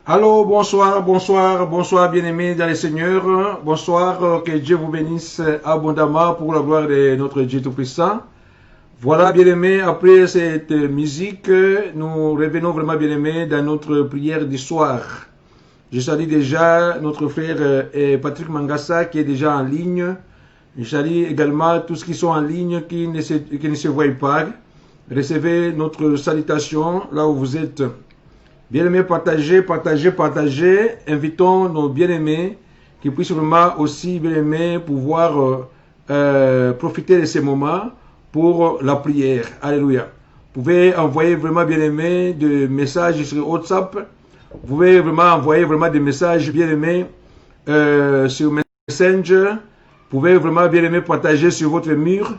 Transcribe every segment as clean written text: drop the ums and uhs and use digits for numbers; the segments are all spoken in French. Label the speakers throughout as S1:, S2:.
S1: Allô, bonsoir, bonsoir, bonsoir bien-aimés dans le Seigneur. Bonsoir, que Dieu vous bénisse abondamment pour la gloire de notre Dieu Tout-Puissant. Voilà, bien-aimés, après cette musique, nous revenons vraiment bien-aimés dans notre prière du soir. Je salue déjà notre frère Patrick Mangassa qui est déjà en ligne. Je salue également tous qui sont en ligne, qui ne se voient pas. Recevez notre salutation là où vous êtes. Bien-aimés, partagez, partagez, partagez. Invitons nos bien-aimés qui puissent vraiment aussi, bien-aimés, pouvoir profiter de ces moments pour la prière. Alléluia. Vous pouvez envoyer vraiment, bien-aimés, des messages sur WhatsApp. Vous pouvez vraiment envoyer vraiment des messages, bien-aimés, sur Messenger. Vous pouvez vraiment, bien-aimés, partager sur votre mur.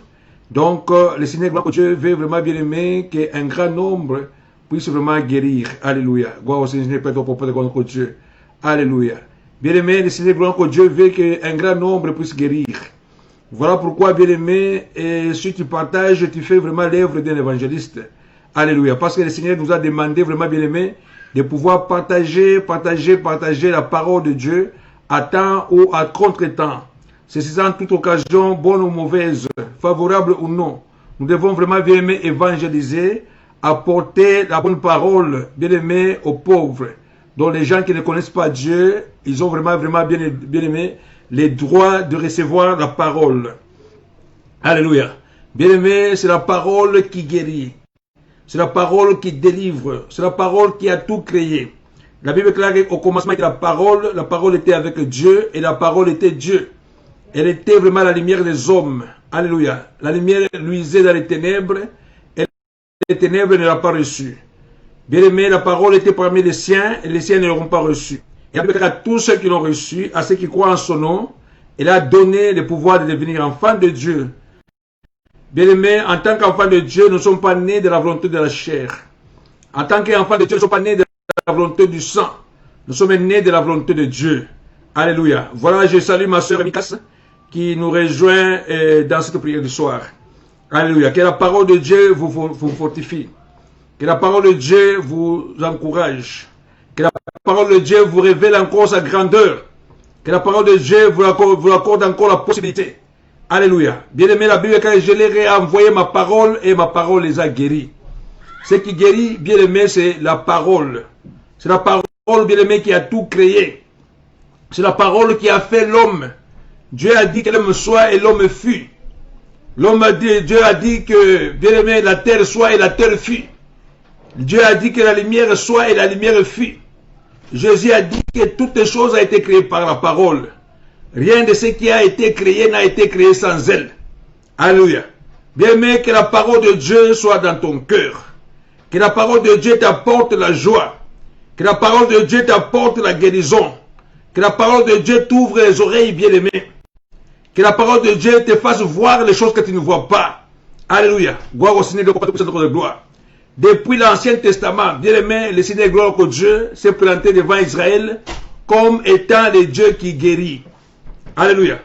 S1: Donc, le Seigneur, gloire à Dieu, veut vraiment, bien-aimés, qu'un grand nombre puisse vraiment guérir. Alléluia. Gloire au Seigneur, Père, pour de Dieu. Alléluia. Bien-aimé, le Seigneur, gloire à Dieu, veut qu'un grand nombre puisse guérir. Voilà pourquoi, bien-aimé, si tu partages, tu fais vraiment l'œuvre d'un évangéliste. Alléluia. Parce que le Seigneur nous a demandé vraiment, bien-aimé, de pouvoir partager la parole de Dieu à temps ou à contre-temps. C'est en toute occasion, bonne ou mauvaise, favorable ou non. Nous devons vraiment, bien-aimé, évangéliser, apporter la bonne parole, bien-aimé, aux pauvres. Donc les gens qui ne connaissent pas Dieu, ils ont vraiment, vraiment, bien-aimé, les droits de recevoir la parole. Alléluia. Bien-aimé, c'est la parole qui guérit. C'est la parole qui délivre. C'est la parole qui a tout créé. La Bible déclare qu'au commencement était la parole était avec Dieu et la parole était Dieu. Elle était vraiment la lumière des hommes. Alléluia. La lumière luisait dans les ténèbres et les ténèbres ne l'ont pas reçue. Bien-aimé, la parole était parmi les siens et les siens ne l'auront pas reçue. Et à tous ceux qui l'ont reçu, à ceux qui croient en son nom, il a donné le pouvoir de devenir enfants de Dieu. Bien-aimés, en tant qu'enfants de Dieu, nous ne sommes pas nés de la volonté de la chair. En tant qu'enfants de Dieu, nous ne sommes pas nés de la volonté du sang. Nous sommes nés de la volonté de Dieu. Alléluia. Voilà, je salue ma soeur Mikas qui nous rejoint dans cette prière du soir. Alléluia. Que la parole de Dieu vous fortifie. Que la parole de Dieu vous encourage. Que la parole de Dieu vous révèle encore sa grandeur. Que la parole de Dieu vous accorde encore la possibilité. Alléluia. Bien-aimé, la Bible, quand je leur ai envoyé ma parole et ma parole les a guéris. Ce qui guérit, bien-aimé, c'est la parole. C'est la parole, bien-aimé, qui a tout créé. C'est la parole qui a fait l'homme. Dieu a dit que l'homme soit et l'homme fut. Dieu a dit que, bien-aimé, la terre soit et la terre fut. Dieu a dit que la lumière soit et la lumière fut. Jésus a dit que toutes les choses ont été créées par la parole. Rien de ce qui a été créé n'a été créé sans elle. Alléluia. Bien-aimé, que la parole de Dieu soit dans ton cœur. Que la parole de Dieu t'apporte la joie. Que la parole de Dieu t'apporte la guérison. Que la parole de Dieu t'ouvre les oreilles, bien-aimé. Que la parole de Dieu te fasse voir les choses que tu ne vois pas. Alléluia. Gloire au Seigneur de gloire. Depuis l'Ancien Testament, bien-aimé, le Seigneur gloire que Dieu s'est présenté devant Israël comme étant le Dieu qui guérit. Alléluia.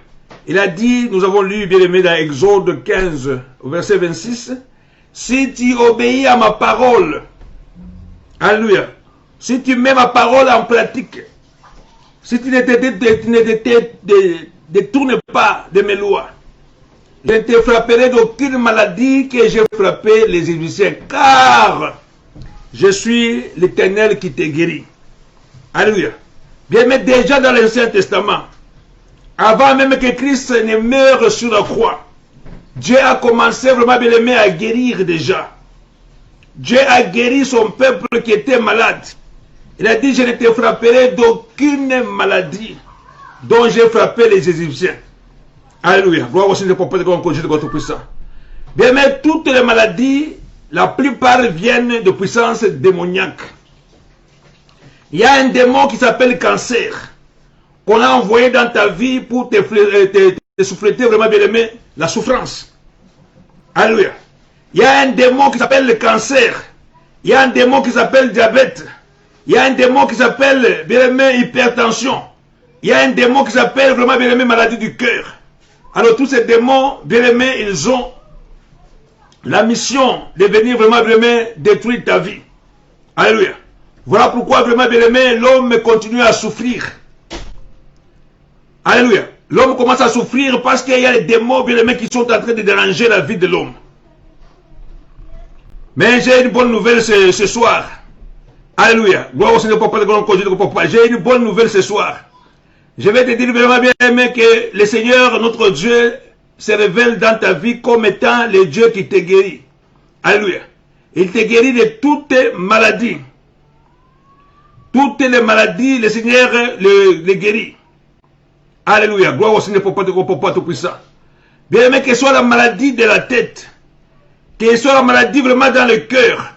S1: Il a dit, nous avons lu, bien-aimé, dans Exode 15, verset 26, « Si tu obéis à ma parole, alléluia, si tu mets ma parole en pratique, si tu ne te détournes pas de mes lois, je ne te frapperai d'aucune maladie que j'ai frappé les Égyptiens, car je suis l'Éternel qui te guérit. » Alléluia. Bien, mais déjà dans l'Ancien Testament, avant même que Christ ne meure sur la croix, Dieu a commencé vraiment, bien aimé, à guérir déjà. Dieu a guéri son peuple qui était malade. Il a dit, je ne te frapperai d'aucune maladie dont j'ai frappé les Égyptiens. Alléluia. Gloire au Seigneur pour Dieu de votre puissant. Bien, mais toutes les maladies, la plupart viennent de puissances démoniaques. Il y a un démon qui s'appelle cancer, qu'on a envoyé dans ta vie pour te souffleter vraiment, bien aimé, la souffrance. Alléluia. Il y a un démon qui s'appelle le cancer. Il y a un démon qui s'appelle diabète. Il y a un démon qui s'appelle, bien aimé, hypertension. Il y a un démon qui s'appelle vraiment, bien aimé, maladie du cœur. Alors tous ces démons, bien aimés, ils ont la mission de venir vraiment, bien aimé, détruire ta vie. Alléluia. Voilà pourquoi vraiment, bien aimé, l'homme continue à souffrir. Alléluia. L'homme commence à souffrir parce qu'il y a des démons, bien aimés, qui sont en train de déranger la vie de l'homme. Mais j'ai une bonne nouvelle ce soir. Alléluia. Gloire au Seigneur, papa. J'ai une bonne nouvelle ce soir. Je vais te dire vraiment, bien aimé, que le Seigneur, notre Dieu, se révèle dans ta vie comme étant le Dieu qui te guérit. Alléluia. Il te guérit de toutes maladies. Toutes les maladies, le Seigneur les guérit. Alléluia. Gloire au Seigneur, papa tout puissant. Bien aimé, que ce soit la maladie de la tête, que ce soit la maladie vraiment dans le cœur,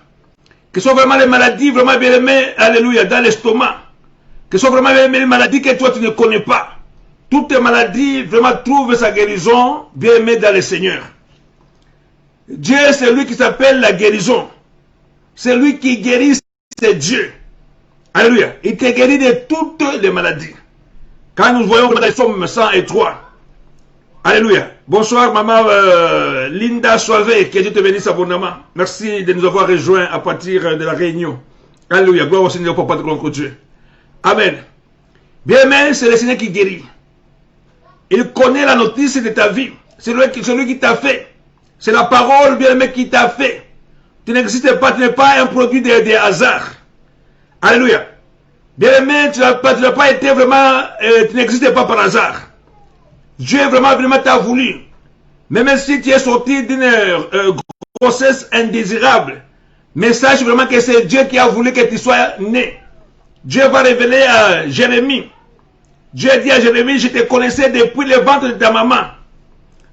S1: que ce soit vraiment les maladies vraiment, bien aimé, alléluia, dans l'estomac, que ce soit vraiment les maladies que toi tu ne connais pas. Toutes les maladies vraiment trouvent sa guérison, bien aimé, dans le Seigneur. Dieu, c'est lui qui s'appelle la guérison. C'est lui qui guérit, c'est Dieu. Alléluia. Il te guérit de toutes les maladies. Quand nous voyons que nous sommes 103. Alléluia. Bonsoir, maman Linda Soivé, que Dieu te bénisse abondamment. Merci de nous avoir rejoints à partir de la Réunion. Alléluia. Gloire au Seigneur, papa de notre Dieu. Amen. Bien aimé, c'est le Seigneur qui guérit. Il connaît la notice de ta vie. C'est lui qui t'a fait. C'est la parole, bien aimé, qui t'a fait. Tu n'existes pas, tu n'es pas un produit de hasard. Alléluia. Bien aimé, tu n'as pas été vraiment, tu n'existes pas par hasard. Dieu vraiment t'a voulu. Même si tu es sorti d'une grossesse indésirable, mais sache vraiment que c'est Dieu qui a voulu que tu sois né. Dieu va révéler à Jérémie. Dieu dit à Jérémie, je te connaissais depuis le ventre de ta maman.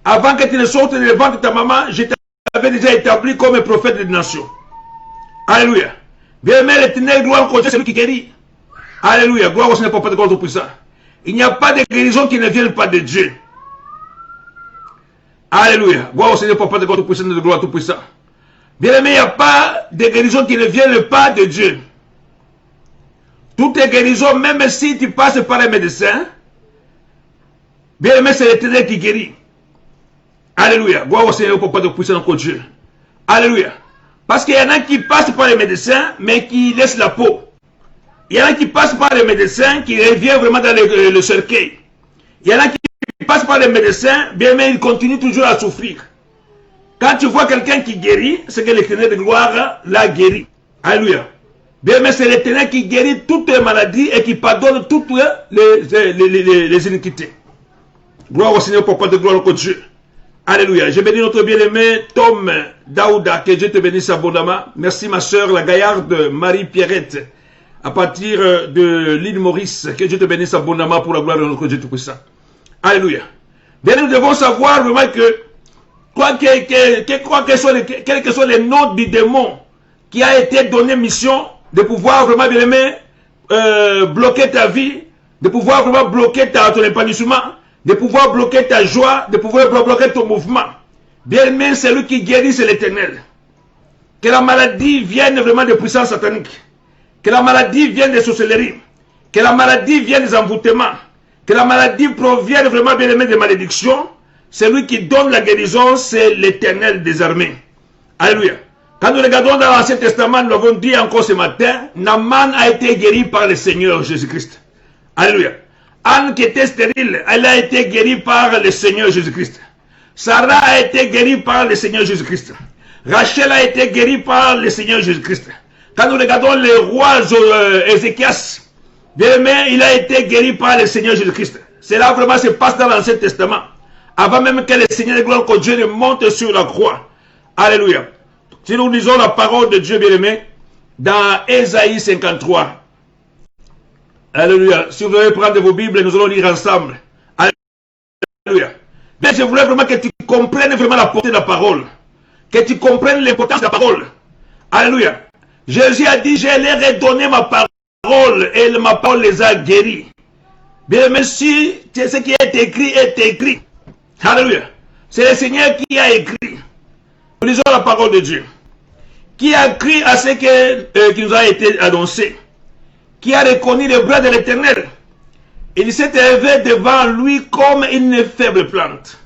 S1: Avant que tu ne sortes du ventre de ta maman, je t'avais déjà établi comme prophète de nation. Alléluia. Bien aimé, l'éternel, gloire au Dieu, c'est lui qui guérit. Alléluia. Gloire au Seigneur, papa de God puissant. Il n'y a pas de guérison qui ne vienne pas de Dieu. Alléluia. Gloire au Seigneur, papa de God puissant, de gloire tout puissant. Bien aimé, il n'y a pas de guérison qui ne vienne pas de Dieu. Toutes les guérisons, même si tu passes par les médecins, bien aimé, c'est l'éternel qui guérit. Alléluia. Gloire au Seigneur, papa de puissant, notre Dieu. Alléluia. Parce qu'il y en a qui passent par les médecins, mais qui laissent la peau. Il y en a qui passent par les médecins, qui reviennent vraiment dans le cercueil. Il y en a qui passent par les médecins, bien mais ils continuent toujours à souffrir. Quand tu vois quelqu'un qui guérit, c'est que l'Éternel de gloire l'a guéri. Alléluia. Bien mais c'est l'Éternel qui guérit toutes les maladies et qui pardonne toutes les iniquités. Gloire au Seigneur, papa de gloire au Dieu. Alléluia. Je bénis notre bien-aimé Tom Daouda, que Dieu te bénisse abondamment. Merci ma soeur, la gaillarde Marie-Pierrette, à partir de l'île Maurice. Que Dieu te bénisse abondamment pour la gloire de notre Dieu Tout-Puissant. Alléluia. Bien, nous devons savoir vraiment que, quels que soient les noms du démon qui a été donné mission de pouvoir vraiment, bien aimé, bloquer ta vie, de pouvoir vraiment bloquer ton épanouissement, de pouvoir bloquer ta joie, de pouvoir bloquer ton mouvement. Bien aimé, c'est lui qui guérit, c'est l'Éternel. Que la maladie vienne vraiment de puissance satanique. Que la maladie vienne des sorcelleries. Que la maladie vienne des envoûtements. Que la maladie provienne vraiment, bien aimé, des malédictions. C'est lui qui donne la guérison, c'est l'Éternel des armées. Alléluia. Quand nous regardons dans l'Ancien Testament, nous l'avons dit encore ce matin, Naaman a été guéri par le Seigneur Jésus-Christ. Alléluia. Anne qui était stérile, elle a été guérie par le Seigneur Jésus-Christ. Sarah a été guérie par le Seigneur Jésus-Christ. Rachel a été guérie par le Seigneur Jésus-Christ. Quand nous regardons le roi Ézéchias, bien aimé, il a été guéri par le Seigneur Jésus-Christ. C'est là vraiment se passe dans l'Ancien Testament. Avant même que le Seigneur de gloire, que Dieu ne monte sur la croix. Alléluia. Si nous lisons la parole de Dieu, bien aimé, dans Ésaïe 53. Alléluia. Si vous voulez prendre vos Bibles, nous allons lire ensemble. Alléluia. Mais je voulais vraiment que tu comprennes vraiment la portée de la parole. Que tu comprennes l'importance de la parole. Alléluia. Jésus a dit, je leur ai donné ma parole et ma parole les a guéris. Bien, mais si ce qui est écrit est écrit. Alléluia. C'est le Seigneur qui a écrit. Nous lisons la parole de Dieu. Qui a crié à ce qui nous a été annoncé. Qui a reconnu le bras de l'Éternel. Il s'est élevé devant lui comme une faible plante.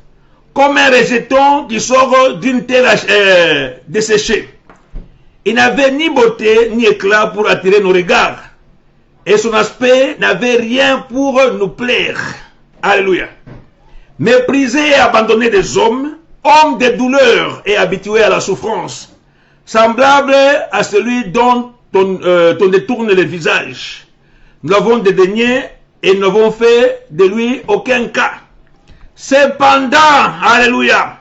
S1: Comme un rejeton qui sort d'une terre desséchée. Il n'avait ni beauté ni éclat pour attirer nos regards. Et son aspect n'avait rien pour nous plaire. Alléluia. Méprisé et abandonné des hommes, homme de douleur et habitué à la souffrance, semblable à celui dont on détourne le visage. Nous l'avons dédaigné et nous n'avons fait de lui aucun cas. Cependant, alléluia,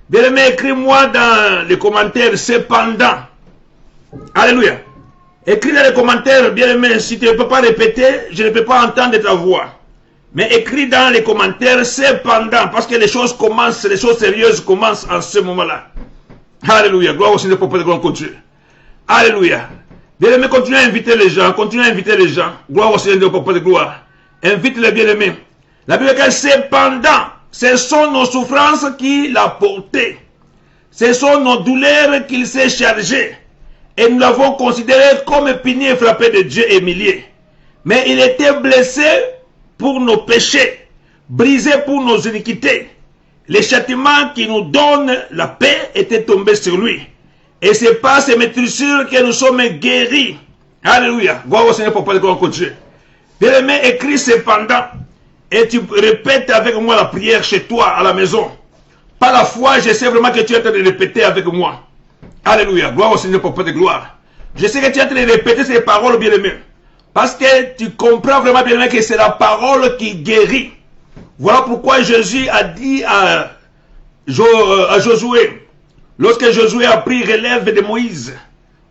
S1: bien-aimé, écris-moi dans les commentaires, cependant, alléluia. Écris dans les commentaires, bien-aimé, si tu ne peux pas répéter, je ne peux pas entendre ta voix. Mais écris dans les commentaires, cependant, parce que les choses commencent, les choses sérieuses commencent en ce moment-là. Alléluia, gloire au Seigneur, pour de gloire au Dieu. Alléluia. Bien-aimé, continue à inviter les gens, continue à inviter les gens. Gloire au Seigneur, pour de gloire. Invite les bien-aimés. La Bible dit, cependant, ce sont nos souffrances qui l'a porté. Ce sont nos douleurs qu'il s'est chargé. Et nous l'avons considéré comme puni et frappé de Dieu et humilié. Mais il était blessé pour nos péchés, brisé pour nos iniquités. Le châtiment qui nous donne la paix était tombé sur lui. Et c'est par ces maîtrisures que nous sommes guéris. Alléluia. Gloire au Seigneur pour parler de Dieu. Bien-aimé, écris cependant. Et tu répètes avec moi la prière chez toi, à la maison. Par la foi, je sais vraiment que tu es en train de répéter avec moi. Alléluia. Gloire au Seigneur pour de gloire. Je sais que tu es en train de répéter ces paroles, bien-aimé. Parce que tu comprends vraiment, bien-aimé, que c'est la parole qui guérit. Voilà pourquoi Jésus a dit à Josué, lorsque Josué a pris relève de Moïse,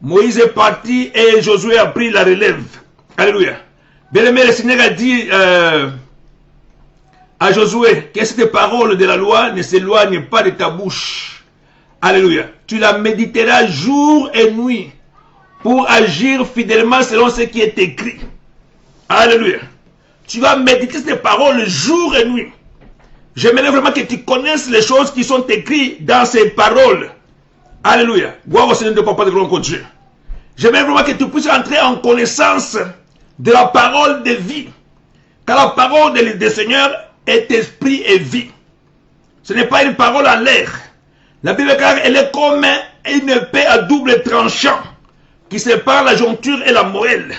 S1: Moïse est parti et Josué a pris la relève. Alléluia. Bien-aimé, le Seigneur a dit à Josué que cette parole de la loi ne s'éloigne pas de ta bouche. Alléluia. Tu la méditeras jour et nuit pour agir fidèlement selon ce qui est écrit. Alléluia. Tu vas méditer ces paroles jour et nuit. J'aimerais vraiment que tu connaisses les choses qui sont écrites dans ces paroles. Alléluia. Gloire au Seigneur de Papa de gloire au Dieu. J'aimerais vraiment que tu puisses entrer en connaissance de la parole de vie. Car la parole du Seigneur est esprit et vie. Ce n'est pas une parole en l'air. La Bible, car elle est comme une épée à double tranchant qui sépare la joncture et la moelle.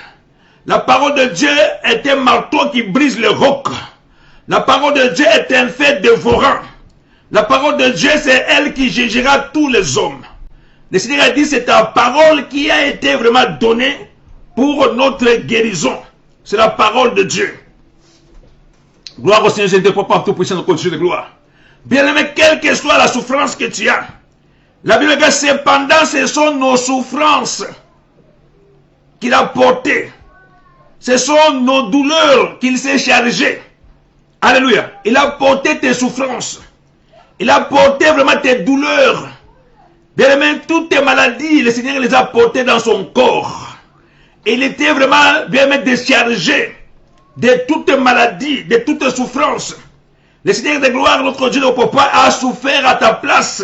S1: La parole de Dieu est un marteau qui brise le roc. La parole de Dieu est un fait dévorant. La parole de Dieu, c'est elle qui jugera tous les hommes. Le Seigneur a dit, c'est ta parole qui a été vraiment donnée pour notre guérison. C'est la parole de Dieu. Gloire au Seigneur, je ne te crois pas tout puissant de Dieu de gloire. Bien-aimé, quelle que soit la souffrance que tu as, la Bible dit, cependant, ce sont nos souffrances qu'il a portées. Ce sont nos douleurs qu'il s'est chargé. Alléluia. Il a porté tes souffrances. Il a porté vraiment tes douleurs. Bien aimé, toutes tes maladies, le Seigneur les a portées dans son corps. Il était vraiment, bien aimé, déchargé de toutes maladies, de toutes souffrances. Le Seigneur de gloire, notre Dieu, notre Papa, a souffert à ta place.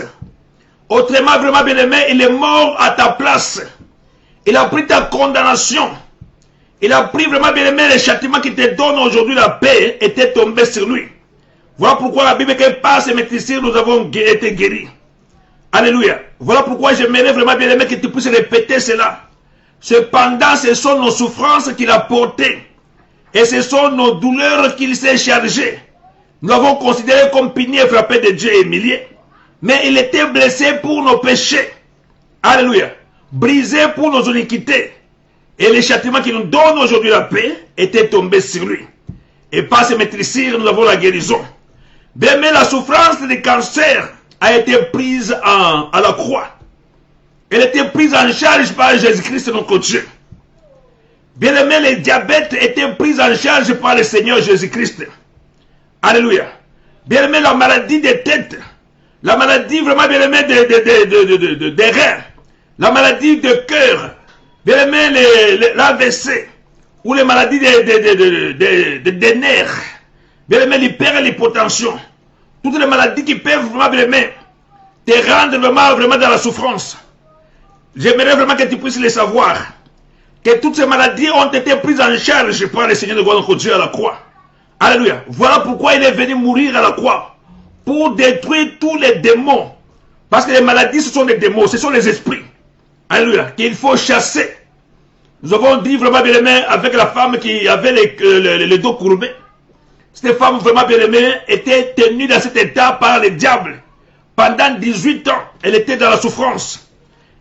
S1: Autrement, vraiment, bien aimé, il est mort à ta place. Il a pris ta condamnation. Il a pris vraiment, bien aimé, le châtiment qui te donne aujourd'hui la paix était tombé sur lui. Voilà pourquoi la Bible, qu'elle passe et ici, nous avons été guéris. Alléluia. Voilà pourquoi j'aimerais vraiment, bien aimé, que tu puisses répéter cela. Cependant, ce sont nos souffrances qu'il a portées. Et ce sont nos douleurs qu'il s'est chargé. Nous l'avons considéré comme puni et frappé de Dieu et humilié. Mais il était blessé pour nos péchés. Alléluia. Brisé pour nos iniquités. Et le châtiment qui nous donne aujourd'hui la paix était tombé sur lui. Et par ce maîtrisir, nous avons la guérison. Bien, mais la souffrance du cancer a été prise à la croix. Elle était prise en charge par Jésus-Christ, notre Dieu. Bien aimé, le diabète était pris en charge par le Seigneur Jésus-Christ. Alléluia. Bien aimé, la maladie des têtes, la maladie vraiment bien aimé des reins, la maladie de cœur, bien aimé l'AVC, ou les maladies des nerfs, bien aimé l'hyper et l'hypotension, toutes les maladies qui peuvent vraiment bien aimé te rendre vraiment dans la souffrance. J'aimerais vraiment que tu puisses le savoir. Que toutes ces maladies ont été prises en charge par le Seigneur de gloire notre Dieu à la croix. Alléluia. Voilà pourquoi il est venu mourir à la croix. Pour détruire tous les démons. Parce que les maladies, ce sont des démons, ce sont les esprits. Alléluia. Qu'il faut chasser. Nous avons dit vraiment bien aimé avec la femme qui avait le dos courbé. Cette femme vraiment bien aimée était tenue dans cet état par le diable. Pendant 18 ans, elle était dans la souffrance.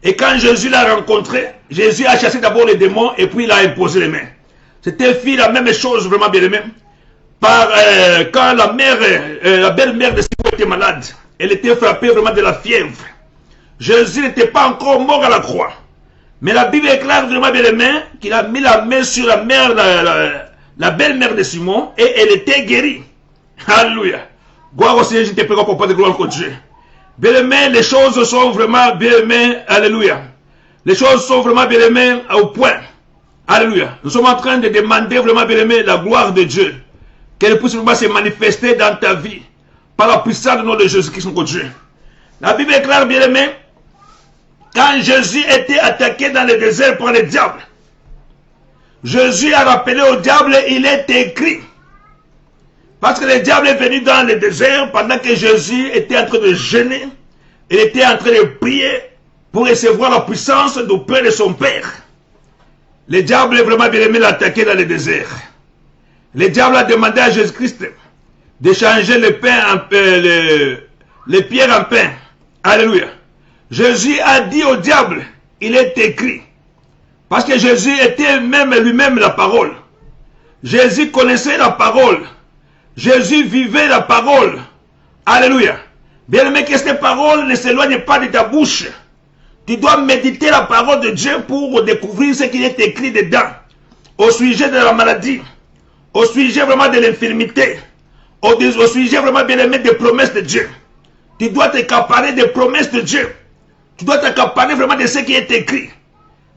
S1: Et quand Jésus l'a rencontré, Jésus a chassé d'abord les démons et puis il a imposé les mains. C'était fait la même chose vraiment bien aimé. Quand la belle-mère de Simon était malade, elle était frappée vraiment de la fièvre. Jésus n'était pas encore mort à la croix. Mais la Bible est claire vraiment bien aimé qu'il a mis la main sur la mère, la belle-mère de Simon et elle était guérie. Alléluia. Gloire au Seigneur, je te prie qu'on de gloire au Dieu. Bien aimé, les choses sont vraiment bien aimées. Alléluia. Les choses sont vraiment bien aimées au point. Alléluia. Nous sommes en train de demander vraiment bien aimé la gloire de Dieu. Qu'elle puisse vraiment se manifester dans ta vie. Par la puissance du nom de Jésus-Christ, notre Dieu. La Bible est claire, bien aimé. Quand Jésus était attaqué dans le désert par le diable, Jésus a rappelé au diable, il est écrit. Parce que le diable est venu dans le désert pendant que Jésus était en train de jeûner. Il était en train de prier pour recevoir la puissance du Père de son Père. Le diable est vraiment bien aimé l'attaquer dans le désert. Le diable a demandé à Jésus-Christ de changer le pain les pierres en pain. Alléluia. Jésus a dit au diable, il est écrit. Parce que Jésus était lui-même la parole. Jésus connaissait la parole. Jésus vivait la parole. Alléluia. Bien aimé, que cette parole ne s'éloigne pas de ta bouche. Tu dois méditer la parole de Dieu pour découvrir ce qui est écrit dedans. Au sujet de la maladie. Au sujet vraiment de l'infirmité. Au sujet vraiment bien aimé des promesses de Dieu. Tu dois t'accaparer des promesses de Dieu. Tu dois t'accaparer vraiment de ce qui est écrit.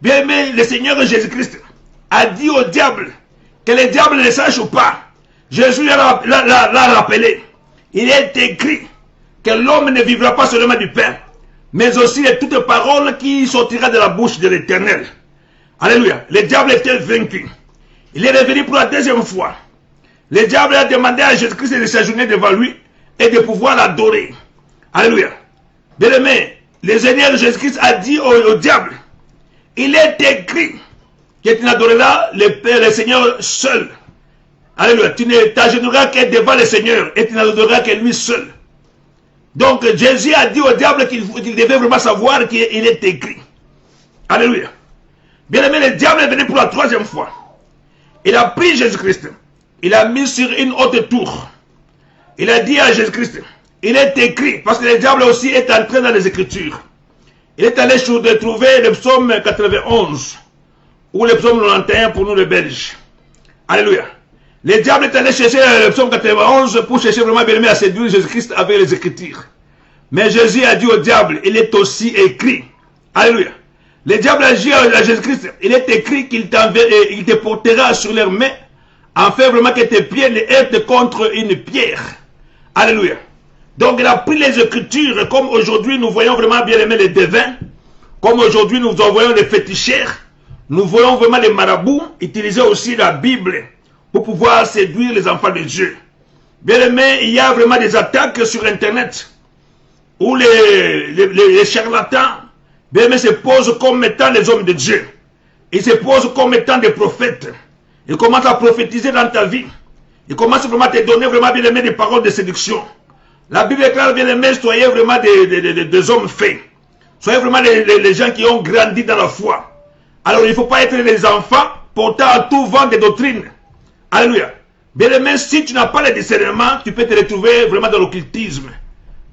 S1: Bien aimé, le Seigneur Jésus-Christ a dit au diable que le diable ne sache pas. Jésus l'a rappelé. Il est écrit que l'homme ne vivra pas seulement du pain, mais aussi de toute parole qui sortira de la bouche de l'Éternel. Alléluia. Le diable était vaincu. Il est revenu pour la deuxième fois. Le diable a demandé à Jésus-Christ de s'agenouiller devant lui et de pouvoir l'adorer. Alléluia. Bien aimé, le Seigneur Jésus-Christ a dit au diable, il est écrit que tu n'adoreras le Seigneur seul. Alléluia. Tu ne t'agenouilleras que devant le Seigneur et tu n'adoreras que lui seul. Donc Jésus a dit au diable qu'il devait vraiment savoir qu'il est écrit. Alléluia. Bien aimé, le diable est venu pour la 3e fois. Il a pris Jésus-Christ. Il a mis sur une haute tour. Il a dit à Jésus-Christ, il est écrit, parce que le diable aussi est entré dans les Écritures. Il est allé trouver le psaume 91, ou le psaume 91 pour nous les Belges. Alléluia. Le diable est allé chercher le psaume 91 pour chercher vraiment bien aimé à séduire Jésus-Christ avec les Écritures. Mais Jésus a dit au diable, il est aussi écrit. Alléluia. Le diable a dit à Jésus-Christ, il est écrit qu'il te portera sur leurs mains, afin vraiment que tes pieds ne heurtent contre une pierre. Alléluia. Donc il a pris les Écritures, comme aujourd'hui nous voyons vraiment bien aimé les devins, comme aujourd'hui nous voyons les féticheurs, nous voyons vraiment les marabouts utiliser aussi la Bible pour pouvoir séduire les enfants de Dieu. Bien aimé, il y a vraiment des attaques sur Internet où les charlatans, bien aimé, se posent comme étant les hommes de Dieu. Ils se posent comme étant des prophètes. Ils commencent à prophétiser dans ta vie. Ils commencent vraiment à te donner vraiment bien aimé des paroles de séduction. La Bible est claire, bien aimé, soyez vraiment des hommes faits. Soyez vraiment les gens qui ont grandi dans la foi. Alors il ne faut pas être des enfants portant à tout vent des doctrines. Alléluia. Bien aimé, si tu n'as pas le discernement, tu peux te retrouver vraiment dans l'occultisme.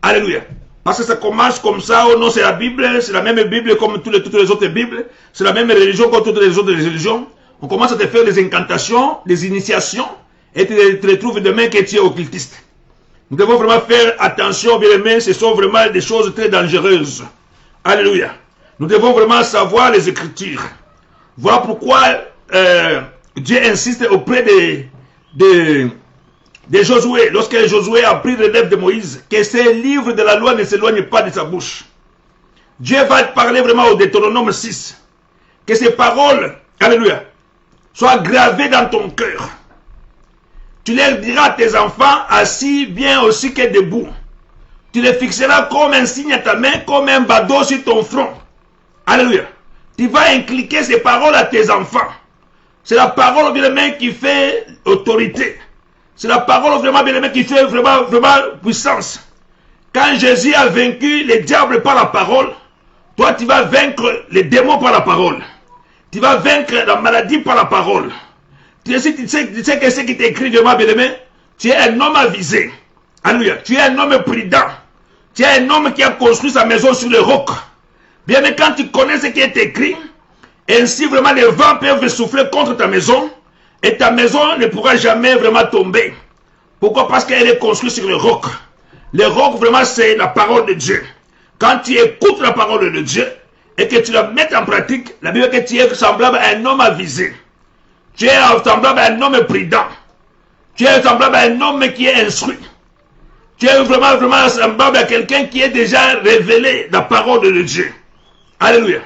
S1: Alléluia. Parce que ça commence comme ça, oh non, c'est la Bible, c'est la même Bible comme toutes les autres Bibles, c'est la même religion comme toutes les autres religions. On commence à te faire des incantations, des initiations, et tu te retrouves demain que tu es occultiste. Nous devons vraiment faire attention, bien aimé, ce sont vraiment des choses très dangereuses. Alléluia. Nous devons vraiment savoir les Écritures. Voilà pourquoi Dieu insiste auprès de Josué, lorsque Josué a pris le lèvre de Moïse, que ces livres de la loi ne s'éloignent pas de sa bouche. Dieu va parler vraiment au Deutéronome 6, que ces paroles, alléluia, soient gravées dans ton cœur. Tu les diras à tes enfants, assis bien aussi que debout. Tu les fixeras comme un signe à ta main, comme un bâton sur ton front. Alléluia. Tu vas inculquer ces paroles à tes enfants. C'est la parole, bien aimé, qui fait autorité. C'est la parole vraiment, bien aimé, qui fait vraiment puissance. Quand Jésus a vaincu les diables par la parole, toi tu vas vaincre les démons par la parole. Tu vas vaincre la maladie par la parole. Tu sais que ce qui t'écrit vraiment, bien aimé, tu es un homme avisé. Alléluia. Tu es un homme prudent. Tu es un homme qui a construit sa maison sur le roc. Bien aimé, quand tu connais ce qui est écrit, ainsi vraiment les vents peuvent souffler contre ta maison, et ta maison ne pourra jamais vraiment tomber. Pourquoi? Parce qu'elle est construite sur le roc. Le roc, vraiment, c'est la parole de Dieu. Quand tu écoutes la parole de Dieu et que tu la mets en pratique, la Bible dit que tu es semblable à un homme avisé. Tu es semblable à un homme prudent. Tu es semblable à un homme qui est instruit. Tu es vraiment semblable à quelqu'un qui est déjà révélé la parole de Dieu. Alléluia.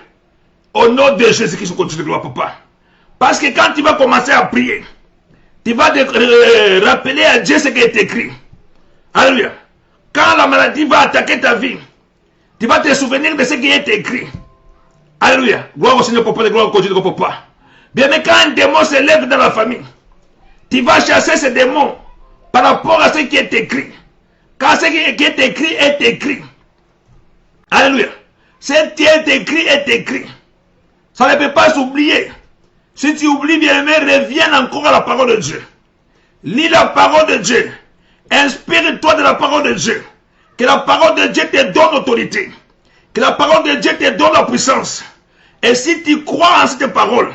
S1: Au nom de Jésus-Christ, continue de gloire, papa. Parce que quand tu vas commencer à prier, tu vas rappeler à Dieu ce qui est écrit. Alléluia. Quand la maladie va attaquer ta vie, tu vas te souvenir de ce qui est écrit. Alléluia. Gloire au Seigneur, papa, de gloire au continue de papa. Bien, mais quand un démon se lève dans la famille, tu vas chasser ce démon par rapport à ce qui est écrit. Quand ce qui est écrit est écrit. Alléluia. Ce qui est écrit est écrit. Ça ne peut pas s'oublier. Si tu oublies, bien aimé, reviens encore à la parole de Dieu. Lis la parole de Dieu. Inspire-toi de la parole de Dieu. Que la parole de Dieu te donne autorité. Que la parole de Dieu te donne la puissance. Et si tu crois en cette parole,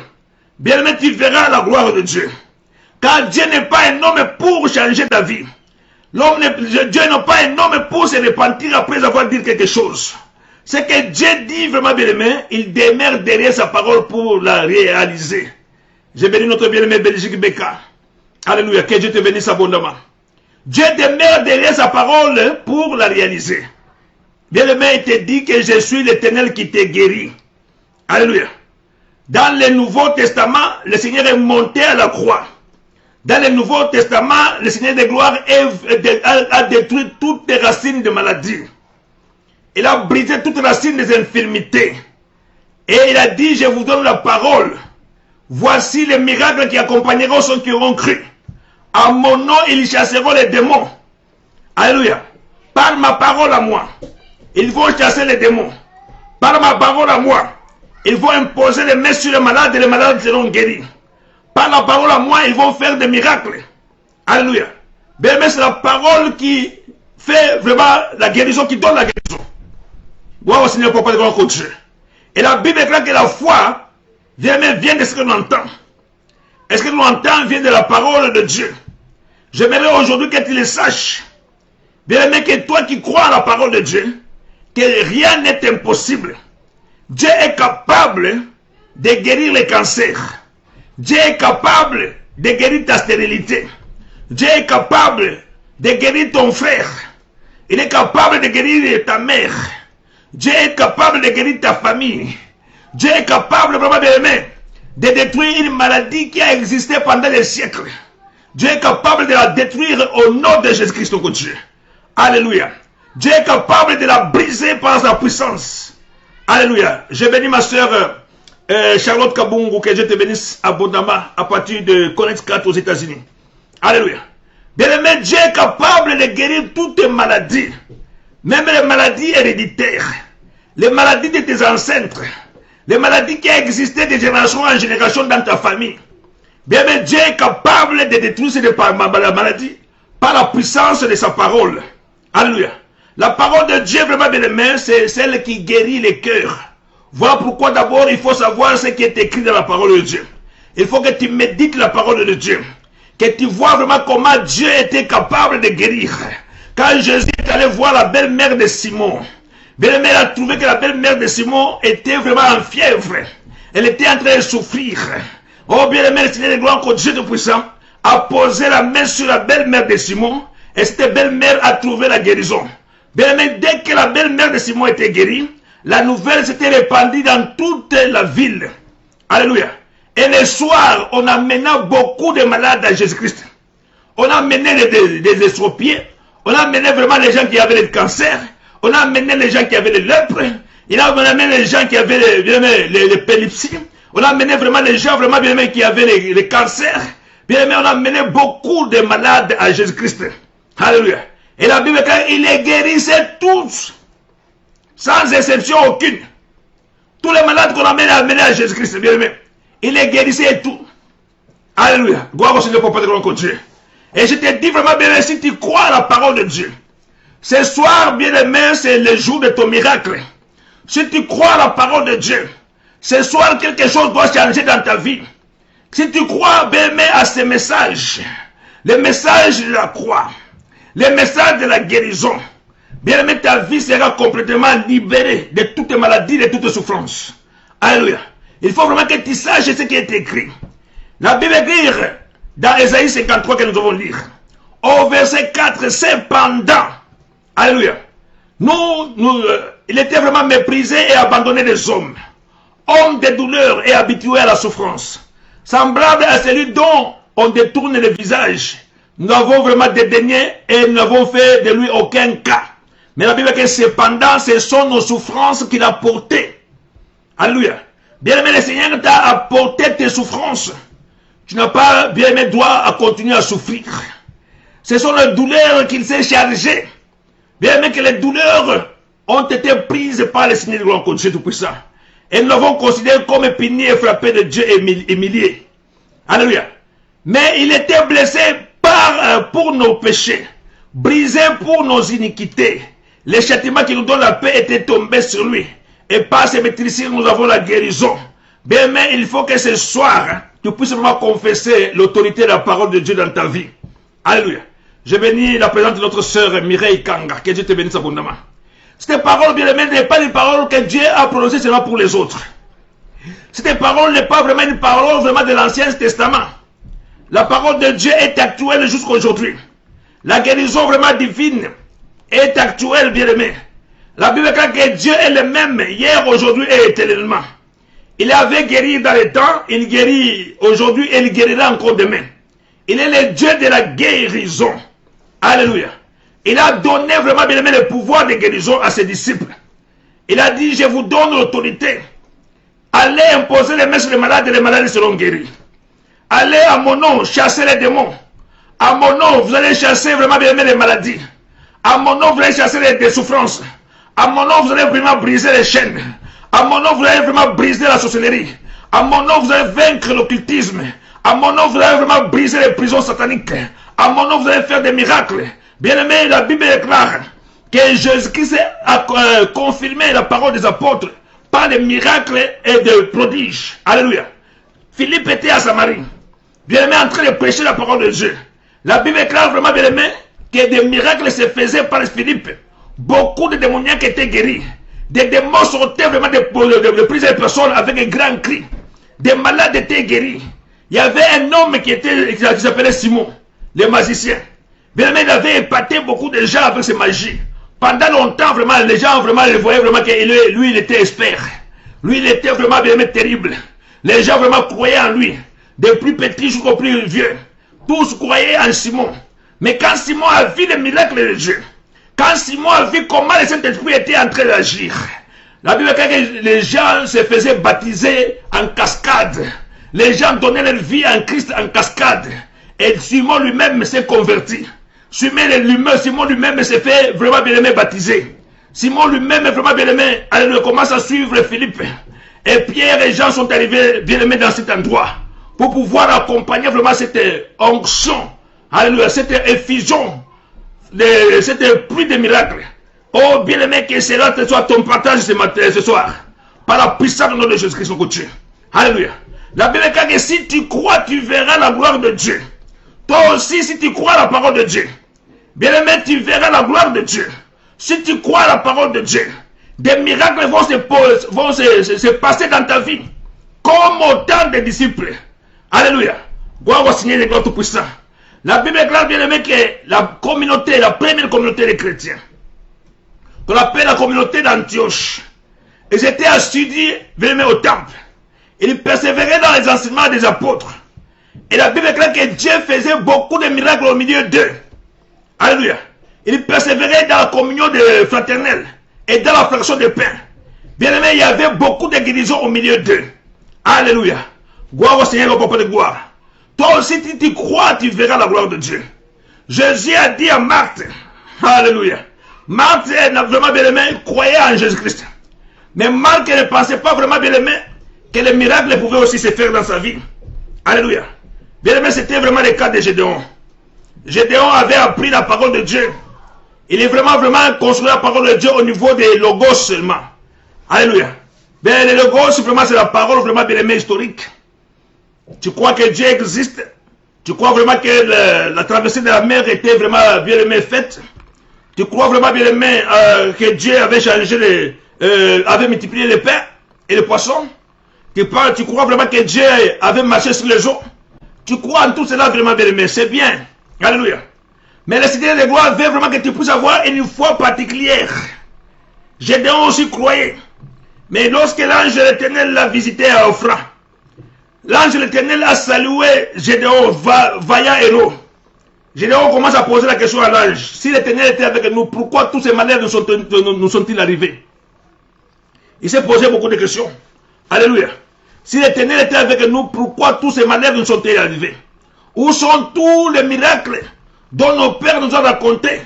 S1: bien aimé, tu verras la gloire de Dieu. Car Dieu n'est pas un homme pour changer ta vie. Dieu n'est pas un homme pour se repentir après avoir dit quelque chose. Ce que Dieu dit vraiment, bien aimé, il demeure derrière sa parole pour la réaliser. J'ai béni notre bien-aimé Belgique Beka. Alléluia, que Dieu te bénisse abondamment. Dieu demeure derrière sa parole pour la réaliser. Bien-aimé, il te dit que je suis l'Éternel qui te guérit. Alléluia. Dans le Nouveau Testament, le Seigneur est monté à la croix. Dans le Nouveau Testament, le Seigneur de gloire a détruit toutes les racines de maladie. Il a brisé toutes les racines des infirmités. Et il a dit, je vous donne la parole. Voici les miracles qui accompagneront ceux qui auront cru.
S2: À mon nom, ils chasseront les démons. Alléluia. Par ma parole à moi, ils vont chasser les démons. Par ma parole à moi, ils vont imposer les mains sur les malades et les malades seront guéris. Par la parole à moi, ils vont faire des miracles. Alléluia. Bien, mais c'est la parole qui fait vraiment la guérison, qui donne la guérison. Gloire au Seigneur pour parler de Dieu. Et la Bible déclare que la foi vient de ce que l'on entend. Est-ce que l'on entend vient de la parole de Dieu? J'aimerais aujourd'hui que tu le saches. Bien aimé, que toi qui crois à la parole de Dieu, que rien n'est impossible. Dieu est capable de guérir les cancers. Dieu est capable de guérir ta stérilité. Dieu est capable de guérir ton frère. Il est capable de guérir ta mère. Dieu est capable de guérir ta famille. Dieu est capable, vraiment bien aimé, de détruire une maladie qui a existé pendant des siècles. Dieu est capable de la détruire au nom de Jésus-Christ, notre Dieu. Alléluia. Dieu est capable de la briser par sa puissance. Alléluia. Je bénis ma soeur Charlotte Kabungu, que Dieu te bénisse abondamment à partir de Connecticut aux États-Unis. Alléluia. Bien-aimé, Dieu est capable de guérir toutes les maladies, même les maladies héréditaires, les maladies de tes ancêtres, les maladies qui ont existé de génération en génération dans ta famille. Bien-aimé, Dieu est capable de détruire ces maladies par la puissance de sa parole. Alléluia. La parole de Dieu, vraiment bien-aimé, c'est celle qui guérit les cœurs. Voilà pourquoi d'abord il faut savoir ce qui est écrit dans la parole de Dieu. Il faut que tu médites la parole de Dieu. Que tu vois vraiment comment Dieu était capable de guérir. Quand Jésus est allé voir la belle-mère de Simon, bien-aimé, il a trouvé que la belle-mère de Simon était vraiment en fièvre. Elle était en train de souffrir. Oh bien-aimé, le Seigneur de gloire, que Dieu de puissant a posé la main sur la belle-mère de Simon. Et cette belle-mère a trouvé la guérison. Bien-aimé, dès que la belle-mère de Simon était guérie, la nouvelle s'était répandue dans toute la ville. Alléluia. Et le soir, on amena beaucoup de malades à Jésus-Christ. On a amené des estropiés. On a amené vraiment les gens qui avaient le cancer. On a amené les gens qui avaient les lèpres. On a amené les gens qui avaient l'épilepsie. On a amené vraiment les gens vraiment bien qui avaient les cancers. Bien aimé, on a amené beaucoup de malades à Jésus-Christ. Alléluia. Et la Bible dit, il les guérissait tous, sans exception aucune. Tous les malades qu'on a amenés à Jésus-Christ, bien aimé, il les guérissait tout. Alléluia. Gloire au Seigneur pour parler de Dieu. Et je te dis vraiment, bien aimé, si tu crois à la parole de Dieu, ce soir, bien aimé, c'est le jour de ton miracle. Si tu crois à la parole de Dieu, ce soir, quelque chose doit changer dans ta vie. Si tu crois, bien aimé, à ces messages, le message de la croix, le message de la guérison, bien aimé, ta vie sera complètement libérée de toutes les maladies, de toutes les souffrances. Alléluia. Il faut vraiment que tu saches ce qui est écrit. La Bible dit dans Ésaïe 53 que nous devons lire, au verset 4, cependant, alléluia, il était vraiment méprisé et abandonné des hommes, homme de douleur et habitué à la souffrance, semblable à celui dont on détourne le visage. Nous avons vraiment dédaigné et nous n'avons fait de lui aucun cas. Mais la Bible dit que cependant, ce sont nos souffrances qu'il a portées. Alléluia. Bien aimé, le Seigneur t'a apporté tes souffrances. Tu n'as pas, bien aimé, droit à continuer à souffrir. Ce sont les douleurs qu'il s'est chargé. Bien aimé, que les douleurs ont été prises par le Seigneur de gloire, Dieu Tout-Puissant. Et nous l'avons considéré comme puni et frappé de Dieu et humilié. Alléluia. Mais il était blessé pour nos péchés, brisé pour nos iniquités. Le châtiment qui nous donne la paix était tombé sur lui. Et par ses maîtrises, nous avons la guérison. Bien, mais il faut que ce soir, tu puisses vraiment confesser l'autorité de la parole de Dieu dans ta vie. Alléluia. Je bénis la présence de notre sœur Mireille Kanga. Que Dieu te bénisse abondamment. Cette parole, bien aimée, n'est pas une parole que Dieu a prononcée seulement pour les autres. Cette parole n'est pas vraiment une parole vraiment de l'Ancien Testament. La parole de Dieu est actuelle jusqu'à aujourd'hui. La guérison vraiment divine est actuelle, bien aimé. La Bible dit que Dieu est le même hier, aujourd'hui et éternellement. Il avait guéri dans le temps, il guérit aujourd'hui et il guérira encore demain. Il est le Dieu de la guérison. Alléluia. Il a donné vraiment, bien aimé, le pouvoir de guérison à ses disciples. Il a dit, je vous donne l'autorité. Allez imposer les mains sur les malades et les malades seront guéris. Allez à mon nom chasser les démons. À mon nom, vous allez chasser vraiment bien aimé les maladies. À mon nom, vous allez chasser les souffrances. À mon nom, vous allez vraiment briser les chaînes. À mon nom, vous allez vraiment briser la sorcellerie. À mon nom, vous allez vaincre l'occultisme. À mon nom, vous allez vraiment briser les prisons sataniques. À mon nom, vous allez faire des miracles. Bien aimé, la Bible déclare que Jésus-Christ a confirmé la parole des apôtres par des miracles et des prodiges. Alléluia. Philippe était à Samarie, bien aimé, en train de prêcher la parole de Dieu. La Bible déclare vraiment, bien aimé, que des miracles se faisaient par Philippe. Beaucoup de démoniaques étaient guéris. Des démons sortaient vraiment de plusieurs personnes avec un grand cri. Des malades étaient guéris. Il y avait un homme qui s'appelait Simon, le magicien. Bien aimé, il avait épaté beaucoup de gens avec ses magies. Pendant longtemps, vraiment, les gens vraiment, le voyaient vraiment que lui, il était expert. Lui, il était vraiment, bien aimé, terrible. Les gens vraiment croyaient en lui. Des plus petits jusqu'aux plus vieux. Tous croyaient en Simon. Mais quand Simon a vu les miracles de Dieu, quand Simon a vu comment le Saint-Esprit était en train d'agir, la Bible dit que les gens se faisaient baptiser en cascade. Les gens donnaient leur vie en Christ en cascade. Et Simon lui-même s'est converti. Simon lui-même s'est fait vraiment bien aimé baptiser. Simon lui-même vraiment bien aimé, il commence à suivre Philippe. Et Pierre et Jean sont arrivés bien aimés dans cet endroit pour pouvoir accompagner vraiment cette onction, alléluia, cette effusion, cette pluie de miracles. Oh bien aimé, que cela soit ton partage ce soir, par la puissance du nom de Jésus-Christ, notre Dieu. Alléluia. La Bible dit que si tu crois, tu verras la gloire de Dieu. Toi aussi, si tu crois à la parole de Dieu, bien aimé, tu verras la gloire de Dieu. Si tu crois à la parole de Dieu, des miracles vont se passer dans ta vie, comme autant de disciples. Alléluia. Gloire au Seigneur de gloire tout-puissant. La Bible déclare bien aimé que la communauté, la première communauté des chrétiens, qu'on appelle la communauté d'Antioche, ils étaient assidus bien aimé au temple. Ils persévéraient dans les enseignements des apôtres. Et la Bible déclare que Dieu faisait beaucoup de miracles au milieu d'eux. Alléluia. Ils persévéraient dans la communion fraternelle et dans la fraction de pain. Bien aimé, il y avait beaucoup de guérisons au milieu d'eux. Alléluia. Gloire au Seigneur, au Papa de gloire. Toi aussi, si tu crois, tu verras la gloire de Dieu. Jésus a dit à Marthe, alléluia. Marthe, vraiment bien aimé, croyait en Jésus-Christ. Mais Marthe ne pensait pas vraiment bien aimé que les miracles pouvaient aussi se faire dans sa vie. Alléluia. Bien aimé, c'était vraiment le cas de Gédéon. Gédéon avait appris la parole de Dieu. Il est vraiment construit la parole de Dieu au niveau des logos seulement. Alléluia. Bien, les logos, vraiment, c'est la parole vraiment bien aimée historique. Tu crois que Dieu existe? Tu crois vraiment que la traversée de la mer était vraiment bien aimée faite? Tu crois vraiment bien aimé que Dieu avait changé avait multiplié les pains et les poissons? Tu crois vraiment que Dieu avait marché sur les eaux? Tu crois en tout cela vraiment bien aimé? C'est bien. Alléluia. Mais le Seigneur de gloire veut vraiment que tu puisses avoir une foi particulière. Gédéon aussi croyait. Mais lorsque l'ange de l'Éternel l'a visité à Ophra, l'ange de l'Éternel a salué Gédéon, vaillant héros. Gédéon commence à poser la question à l'ange. Si l'Éternel était avec nous, pourquoi tous ces malheurs nous sont-ils arrivés? Il s'est posé beaucoup de questions. Alléluia. Si l'Éternel était avec nous, pourquoi tous ces malheurs nous sont-ils arrivés? Où sont tous les miracles dont nos pères nous ont raconté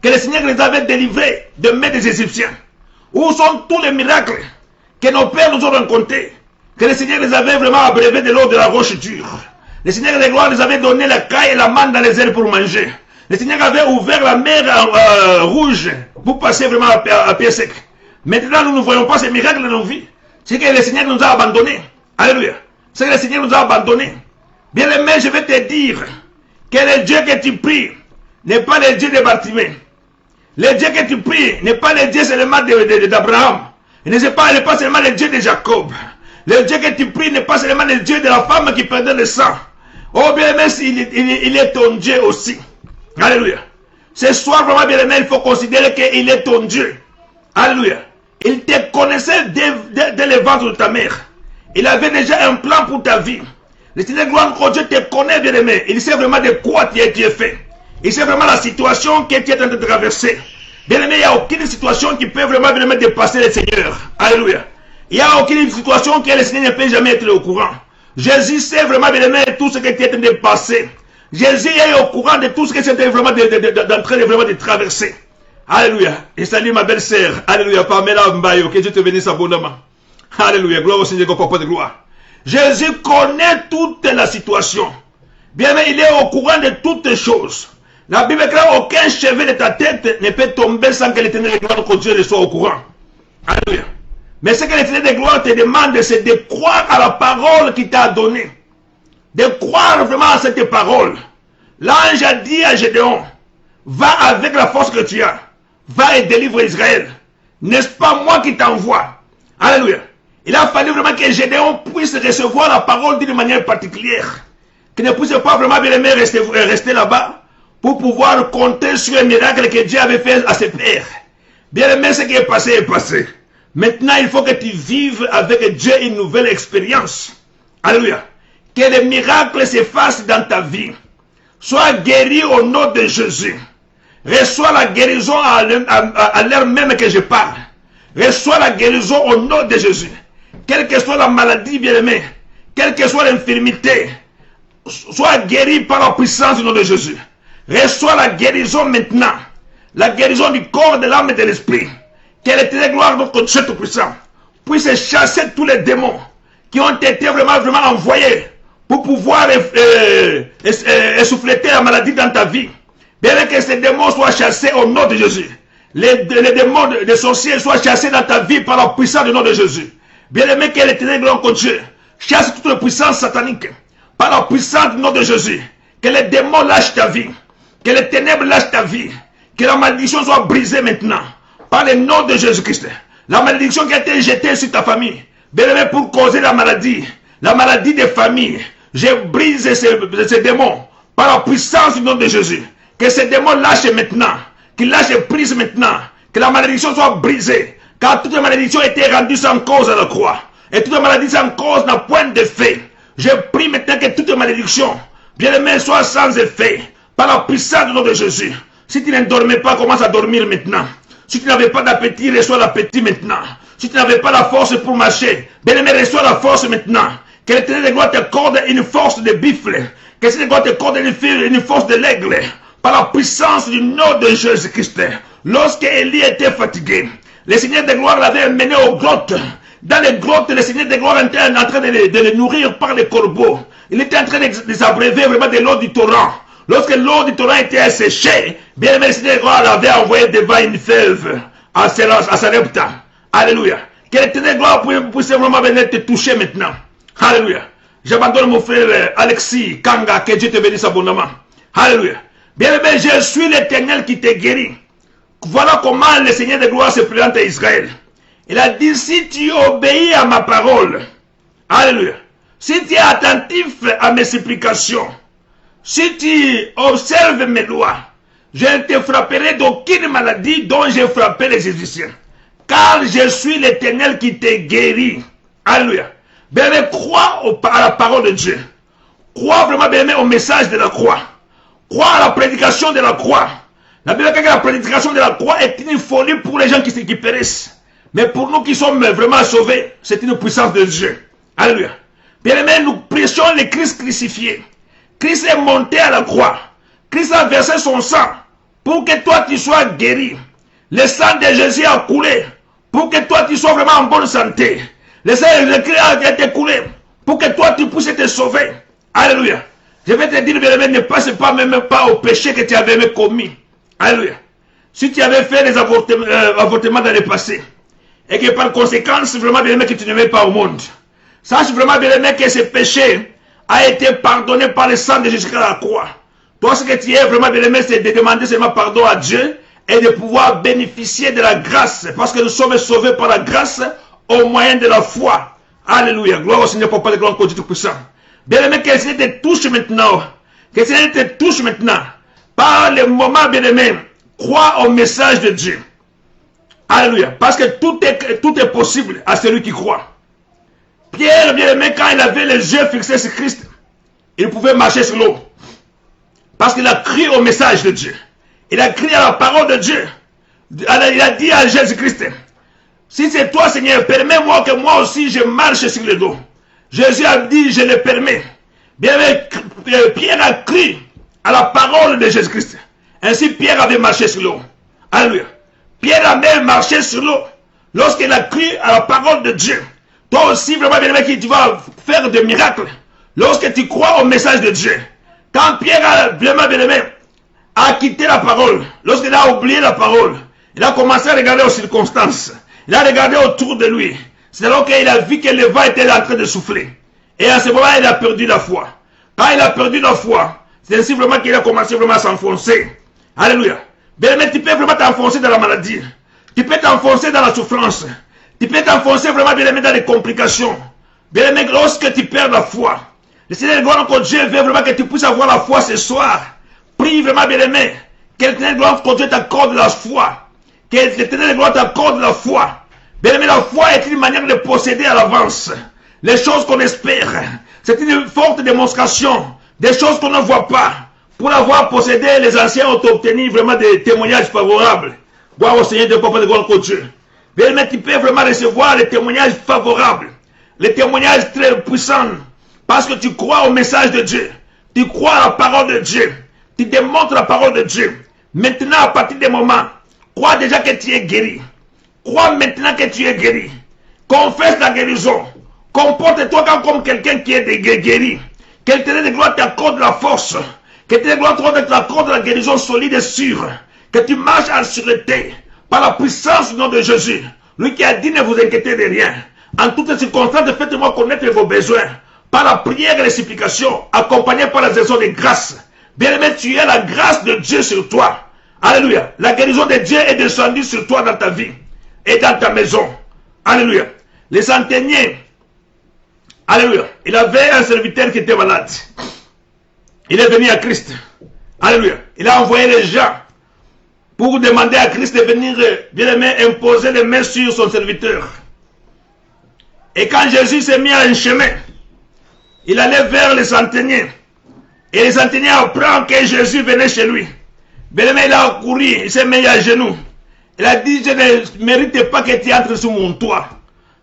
S2: que le Seigneur les avait délivrés de main des Égyptiens? Où sont tous les miracles que nos pères nous ont racontés que le Seigneur les avait vraiment abreuvés de l'eau de la roche dure? Le Seigneur de gloire les avait donné la caille et la manne dans les airs pour manger. Le Seigneur avait ouvert la mer rouge pour passer vraiment à pied sec. Maintenant, nous ne voyons pas ces miracles dans nos vies. C'est que le Seigneur nous a abandonnés. Alléluia. C'est que le Seigneur nous a abandonnés. Bien aimé, je vais te dire que le Dieu que tu pries n'est pas le Dieu de Bartimée. Le Dieu que tu pries n'est pas le Dieu seulement d'Abraham. Il n'est pas seulement le Dieu de Jacob. Le Dieu que tu pries n'est pas seulement le Dieu de la femme qui perdait le sang. Oh bien aimé, il est ton Dieu aussi. Alléluia. Ce soir, vraiment bien aimé, il faut considérer qu'il est ton Dieu. Alléluia. Il te connaissait dès le ventre de ta mère. Il avait déjà un plan pour ta vie. Le Seigneur gloire que Dieu te connaît, bien aimé. Il sait vraiment de quoi tu es fait. Il sait vraiment la situation que tu es en train de traverser. Bien aimé, il n'y a aucune situation qui peut vraiment, bien aimé, dépasser le Seigneur. Alléluia. Il n'y a aucune situation que le Seigneur ne peut jamais être au courant. Jésus sait vraiment, bien aimé, tout ce que tu es en train de passer. Jésus est au courant de tout ce que c'était vraiment en train de traverser. Alléluia. Et salut ma belle sœur. Alléluia. Pamela Mbayo. Que Dieu te bénisse abondamment. Alléluia. Gloire au Seigneur, papa de gloire. Jésus connaît toute la situation. Bien aimé, il est au courant de toutes choses. La Bible dit qu'aucun cheveu de ta tête ne peut tomber sans que l'Éternel de gloire, notre Dieu, soit au courant. Alléluia. Mais ce que l'Éternel de gloire te demande, c'est de croire à la parole qu'il t'a donnée. De croire vraiment à cette parole. L'ange a dit à Gédéon, va avec la force que tu as. Va et délivre Israël. N'est-ce pas moi qui t'envoie? Alléluia. Il a fallu vraiment que Gédéon puisse recevoir la parole d'une manière particulière. Qu'il ne puisse pas vraiment bien aimé rester là-bas pour pouvoir compter sur un miracle que Dieu avait fait à ses pères. Bien aimé, ce qui est passé. Maintenant, il faut que tu vives avec Dieu une nouvelle expérience. Alléluia. Que les miracles s'effacent dans ta vie. Sois guéri au nom de Jésus. Reçois la guérison à l'heure même que je parle. Reçois la guérison au nom de Jésus. Quelle que soit la maladie, bien-aimé, quelle que soit l'infirmité, sois guéri par la puissance du nom de Jésus. Reçois la guérison maintenant. La guérison du corps, de l'âme et de l'esprit. Que l'Éternel gloire notre Dieu tout-puissant puisse chasser tous les démons qui ont été vraiment envoyés pour pouvoir essouffleter la maladie dans ta vie. Bien que ces démons soient chassés au nom de Jésus. Les démons des sorciers soient chassés dans ta vie par la puissance du nom de Jésus. Bien aimé, que l'Éternel gloire contre Dieu chasse toute la puissance satanique par la puissance du nom de Jésus. Que les démons lâchent ta vie. Que les ténèbres lâchent ta vie. Que la malédiction soit brisée maintenant par le nom de Jésus-Christ. La malédiction qui a été jetée sur ta famille, bien aimé, pour causer la maladie des familles. Je brise ces démons par la puissance du nom de Jésus. Que ces démons lâchent maintenant. Qu'ils lâchent prise maintenant. Que la malédiction soit brisée. Car toute malédiction a été rendue sans cause à la croix. Et toute maladie sans cause n'a point d'effet. Je prie maintenant que toute malédiction, bien aimé, soit sans effet. Par la puissance du nom de Jésus. Si tu ne dormais pas, commence à dormir maintenant. Si tu n'avais pas d'appétit, reçois l'appétit maintenant. Si tu n'avais pas la force pour marcher, bien aimé, reçois la force maintenant. Que l'Éternel de gloire t'accorde une force de buffle. Que l'Éternel de gloire t'accorde une force de l'aigle. Par la puissance du nom de Jésus-Christ. Lorsque Élie était fatigué, le Seigneur de gloire l'avait mené aux grottes. Dans les grottes, le Seigneur de gloire était en train de les nourrir par les corbeaux. Il était en train de s'abreuver vraiment de l'eau du torrent. Lorsque l'eau du torrent était asséchée, bien aimé, le Seigneur de gloire l'avait envoyé devant une fève à Sarepta. Alléluia. Que l'Éternel de gloire puisse vraiment venir te toucher maintenant. Alléluia. J'abandonne mon frère Alexis Kanga, que Dieu te bénisse abondamment. Alléluia. Bien aimé, je suis l'Éternel qui te guérit. Voilà comment le Seigneur de gloire se présente à Israël. Il a dit, si tu obéis à ma parole, alléluia, si tu es attentif à mes supplications, si tu observes mes lois, je ne te frapperai d'aucune maladie dont j'ai frappé les Égyptiens. Car je suis l'Éternel qui te guérit. Alléluia. Bien aimé, crois à la parole de Dieu. Crois vraiment, bien aimé, au message de la croix. Crois à la prédication de la croix. La Bible dit que la prédication de la croix est une folie pour les gens qui périssent. Mais pour nous qui sommes vraiment sauvés, c'est une puissance de Dieu. Alléluia. Bien aimé, nous prêchons le Christ crucifié. Christ est monté à la croix. Christ a versé son sang pour que toi tu sois guéri. Le sang de Jésus a coulé pour que toi tu sois vraiment en bonne santé. Le sang de Christ a été coulé pour que toi tu puisses être sauvé. Alléluia. Je vais te dire, bien aimé, ne passe pas même pas au péché que tu avais commis. Alléluia. Si tu avais fait des avortements dans le passé, et que par conséquence, vraiment, bien aimé, que tu ne mets pas au monde, sache vraiment, bien aimé, que ce péché a été pardonné par le sang de Jésus-Christ à la croix. Toi, ce que tu es vraiment, bien aimé, c'est de demander seulement pardon à Dieu et de pouvoir bénéficier de la grâce, parce que nous sommes sauvés par la grâce au moyen de la foi. Alléluia. Gloire au Seigneur, Papa de gloire, Dieu Tout-Puissant. Bien aimé, que le Seigneur te touche maintenant. Que le Seigneur te touche maintenant. Par le moment, bien aimé, crois au message de Dieu. Alléluia. Parce que tout est possible à celui qui croit. Pierre, bien aimé, quand il avait les yeux fixés sur Christ, il pouvait marcher sur l'eau. Parce qu'il a crié au message de Dieu. Il a crié à la parole de Dieu. Il a dit à Jésus-Christ, si c'est toi, Seigneur, permets-moi que moi aussi je marche sur le dos. Jésus a dit, je le permets. Bien aimé, Pierre a crié à la parole de Jésus-Christ. Ainsi, Pierre avait marché sur l'eau. Alléluia. Pierre avait marché sur l'eau lorsqu'il a cru à la parole de Dieu. Toi aussi, vraiment, bien aimé, tu vas faire des miracles lorsque tu crois au message de Dieu. Quand Pierre a vraiment, bien aimé, a quitté la parole, lorsqu'il a oublié la parole, il a commencé à regarder aux circonstances. Il a regardé autour de lui. C'est alors qu'il a vu que le vent était en train de souffler. Et à ce moment, il a perdu la foi. Quand il a perdu la foi, c'est ainsi vraiment qu'il a commencé vraiment à s'enfoncer. Alléluia. Bien aimé, tu peux vraiment t'enfoncer dans la maladie. Tu peux t'enfoncer dans la souffrance. Tu peux t'enfoncer vraiment, bien aimé, dans les complications. Bien aimé, lorsque tu perds la foi, le Seigneur, gloire que Dieu veut vraiment que tu puisses avoir la foi ce soir. Prie vraiment, bien aimé, que l'éternel gloire que Dieu t'accorde la foi. Que l'éternel gloire t'accorde la foi. Bien aimé, la foi est une manière de posséder à l'avance les choses qu'on espère. C'est une forte démonstration des choses qu'on ne voit pas. Pour l'avoir possédé, les anciens ont obtenu vraiment des témoignages favorables. Gloire au Seigneur de Papa de gloire au Dieu. Bien aimé, tu peux vraiment recevoir les témoignages favorables, les témoignages très puissants, parce que tu crois au message de Dieu, tu crois à la parole de Dieu, tu démontres la parole de Dieu. Maintenant, à partir des moments, crois déjà que tu es guéri. Crois maintenant que tu es guéri. Confesse la guérison. Comporte-toi comme quelqu'un qui est guéri. Que l'éternel de gloire t'accorde la force. Que l'éternel de gloire t'accorde la guérison solide et sûre. Que tu marches en sûreté par la puissance du nom de Jésus. Lui qui a dit ne vous inquiétez de rien. En toutes circonstances, faites-moi connaître vos besoins. Par la prière et les supplications, accompagnées par la raison de grâce. Bien-aimé, tu as la grâce de Dieu sur toi. Alléluia. La guérison de Dieu est descendue sur toi dans ta vie et dans ta maison. Alléluia. Les centeniers, alléluia, il avait un serviteur qui était malade. Il est venu à Christ. Alléluia. Il a envoyé les gens pour demander à Christ de venir, bien aimé, imposer les mains sur son serviteur. Et quand Jésus s'est mis à un chemin, il allait vers les centeniers. Et les centeniers apprennent que Jésus venait chez lui. Bien aimé, il a couru, il s'est mis à genoux. Il a dit, je ne mérite pas que tu entres sous mon toit.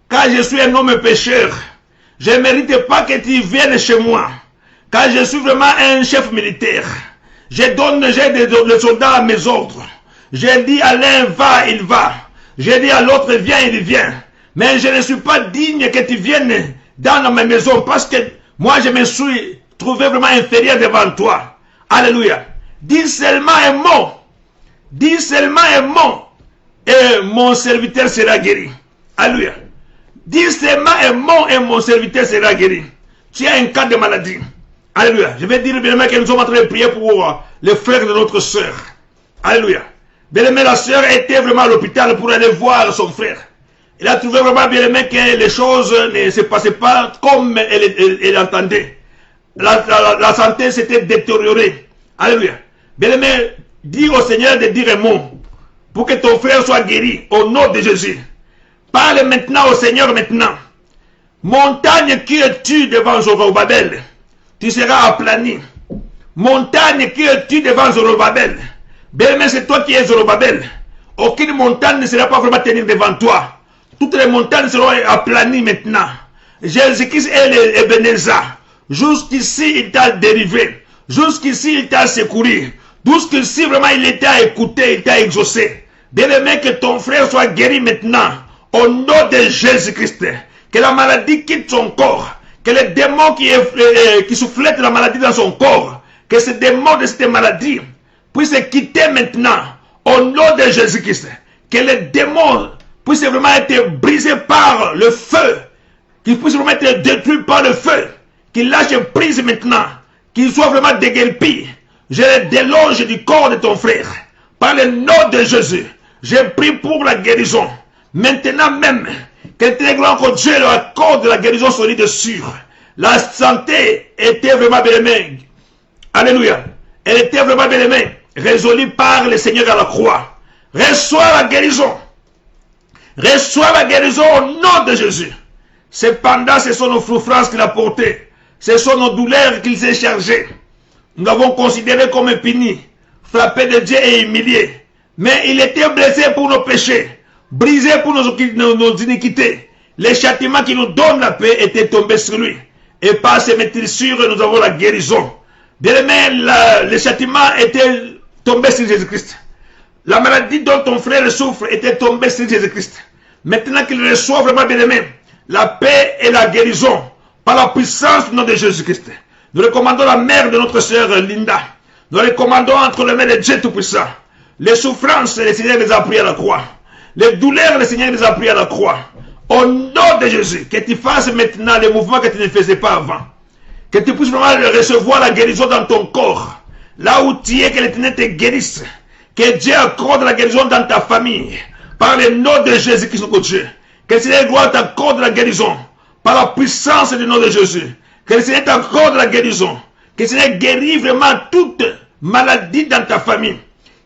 S2: Car je suis un homme pécheur. Je ne mérite pas que tu viennes chez moi. Car je suis vraiment un chef militaire. J'ai des soldats à mes ordres. J'ai dit à l'un va, il va. J'ai dit à l'autre viens, il vient. Mais je ne suis pas digne que tu viennes dans ma maison parce que moi je me suis trouvé vraiment inférieur devant toi. Alléluia. Dis seulement un mot. Dis seulement un mot. Et mon serviteur sera guéri. Alléluia. Dis seulement un mot et mon serviteur sera guéri. Tu as un cas de maladie. Alléluia. Je vais dire bien aimé que nous sommes en train de prier pour les frères de notre soeur. Alléluia. Bien aimé, la soeur était vraiment à l'hôpital pour aller voir son frère. Il a trouvé vraiment bien aimé que les choses ne se passaient pas comme elle entendait. La santé s'était détériorée. Alléluia. Bien aimé, dis au Seigneur de dire un mot pour que ton frère soit guéri au nom de Jésus. Parle maintenant au Seigneur maintenant. Montagne qui es-tu devant Zorobabel, tu seras aplani. Montagne qui es-tu devant Zorobabel. Bien aimé, c'est toi qui es Zorobabel. Aucune montagne ne sera pas vraiment tenue devant toi. Toutes les montagnes seront aplanies maintenant. Jésus-Christ est Ebenezer. Jusqu'ici, il t'a dérivé. Jusqu'ici, il t'a secouru. Jusqu'ici, vraiment, il t'a écouté, il t'a exaucé. Bien aimé, que ton frère soit guéri maintenant. Au nom de Jésus-Christ. Que la maladie quitte son corps. Que les démons qui soufflent la maladie dans son corps. Que ces démons de cette maladie puissent quitter maintenant. Au nom de Jésus-Christ. Que les démons puissent vraiment être brisés par le feu. Qu'ils puissent vraiment être détruits par le feu. Qu'ils lâchent prise maintenant. Qu'ils soient vraiment déguerpis. Je les déloge du corps de ton frère. Par le nom de Jésus. Je prie pour la guérison. Maintenant même. Que que Dieu leur accorde la guérison solide et sûre. La santé était vraiment bien aimée. Alléluia. Elle était vraiment bien aimée. Résolue par le Seigneur à la croix. Reçois la guérison. Reçois la guérison au nom de Jésus. Cependant, ce sont nos souffrances qu'il a portées. Ce sont nos douleurs qu'il s'est chargé. Nous l'avons considéré comme puni, frappé de Dieu et humilié. Mais il était blessé pour nos péchés, brisé pour nos iniquités. Les châtiments qui nous donnent la paix étaient tombés sur lui. Et par ces maîtrisures, nous avons la guérison. Bien aimé, le châtiment était tombé sur Jésus-Christ. La maladie dont ton frère souffre était tombée sur Jésus-Christ. Maintenant qu'il reçoit vraiment, bien aimé, la paix et la guérison par la puissance du nom de Jésus-Christ. Nous recommandons la mère de notre sœur Linda. Nous recommandons entre les mains de Dieu Tout-Puissant. Les souffrances, le Seigneur les a pris à la croix. Les douleurs, le Seigneur les a pris à la croix. Au nom de Jésus, que tu fasses maintenant les mouvements que tu ne faisais pas avant. Que tu puisses vraiment recevoir la guérison dans ton corps. Là où tu es, que l'Éternel te guérisse. Que Dieu accorde la guérison dans ta famille. Par le nom de Jésus-Christ, notre Dieu. Que le Seigneur gloire t'accorde la guérison. Par la puissance du nom de Jésus. Que le Seigneur t'accorde la guérison. Que le Seigneur guérit vraiment toute maladie dans ta famille.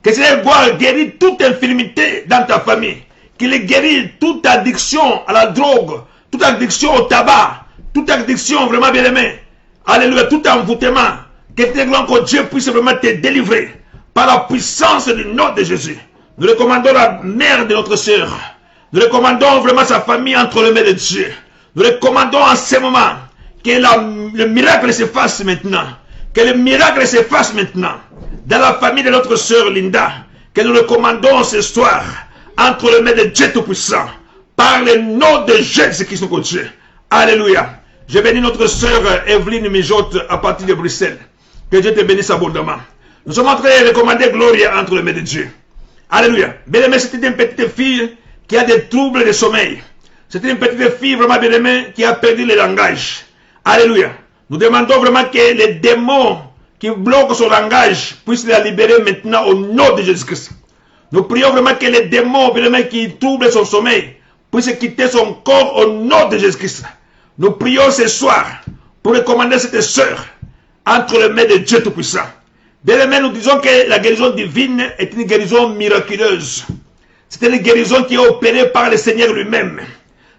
S2: Que le Seigneur gloire guérit toute infirmité dans ta famille. Qu'il guérit toute addiction à la drogue. Toute addiction au tabac. Toute addiction vraiment bien aimée. Alléluia. Tout envoûtement. Que Dieu puisse vraiment te délivrer. Par la puissance du nom de Jésus. Nous recommandons la mère de notre sœur. Nous recommandons vraiment sa famille entre les mains de Dieu. Nous recommandons en ce moment que le miracle se fasse maintenant. Que le miracle se fasse maintenant. Dans la famille de notre sœur Linda. Que nous recommandons ce soir entre les mains de Dieu Tout-Puissant. Par le nom de Jésus-Christ notre Dieu. Alléluia. Je bénis notre sœur Evelyne Mijotte à partir de Bruxelles. Que Dieu te bénisse abondamment. Nous sommes en train de recommander Gloria entre les mains de Dieu. Alléluia. Bien-aimé, c'était une petite fille qui a des troubles de sommeil. C'était une petite fille vraiment bien-aimée qui a perdu le langage. Alléluia. Nous demandons vraiment que les démons qui bloquent son langage puissent la libérer maintenant au nom de Jésus-Christ. Nous prions vraiment que les démons bien-aimés qui troublent son sommeil puissent quitter son corps au nom de Jésus-Christ. Nous prions ce soir pour recommander cette sœur entre les mains de Dieu Tout-Puissant. Bien-aimés, nous disons que la guérison divine est une guérison miraculeuse. C'est une guérison qui est opérée par le Seigneur lui-même.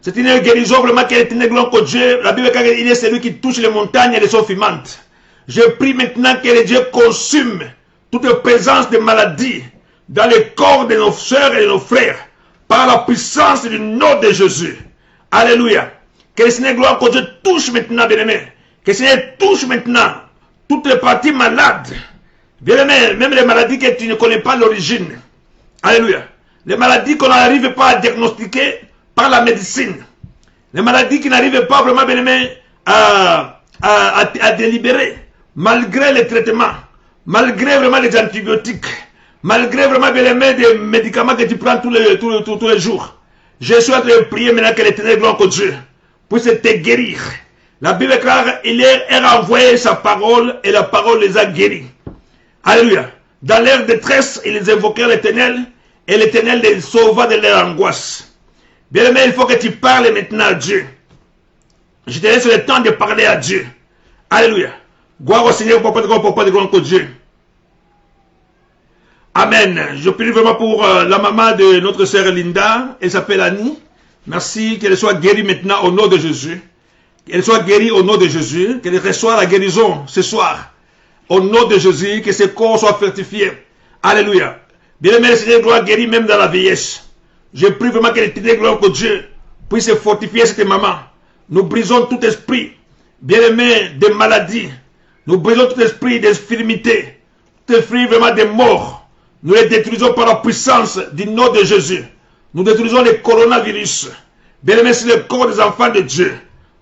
S2: C'est une guérison vraiment qui est une gloire que Dieu. La Bible dit qu'il est celui qui touche les montagnes et les eaux fumantes. Je prie maintenant que le Dieu consume toute présence de maladie dans le corps de nos sœurs et de nos frères par la puissance du nom de Jésus. Alléluia. Que le Seigneur gloire que Dieu touche maintenant, bien-aimés. Que le Seigneur touche maintenant toutes les parties malades. Bien-aimé, même les maladies que tu ne connais pas l'origine. Alléluia. Les maladies qu'on n'arrive pas à diagnostiquer par la médecine. Les maladies qui n'arrivent pas vraiment, bien-aimé, à délibérer. Malgré les traitements. Malgré vraiment les antibiotiques. Malgré vraiment, bien-aimé, des médicaments que tu prends tous les jours. Je suis en train de prier maintenant que l'Éternel gloire que Dieu puisse te guérir. La Bible est claire, il a envoyé sa parole et la parole les a guéris. Alléluia. Dans leur détresse, ils invoquèrent l'Éternel et l'Éternel les sauva de leur angoisse. Bien-aimé, il faut que tu parles maintenant à Dieu. Je te laisse le temps de parler à Dieu. Alléluia. Gloire au Seigneur, papa de grand que Dieu. Amen. Je prie vraiment pour la maman de notre sœur Linda. Elle s'appelle Annie. Merci qu'elle soit guérie maintenant au nom de Jésus. Qu'elle soit guérie au nom de Jésus. Qu'elle reçoive la guérison ce soir. Au nom de Jésus, que ses corps soient fortifiés. Alléluia. Bien-aimé, le Seigneur doit guérir même dans la vieillesse. Je prie vraiment que l'éternel gloire que Dieu puisse fortifier cette maman. Nous brisons tout esprit, bien-aimé, de maladie. Nous brisons tout esprit d'infirmité. Tout esprit vraiment de mort. Nous les détruisons par la puissance du nom de Jésus. Nous détruisons le coronavirus. Bien-aimé, c'est le corps des enfants de Dieu.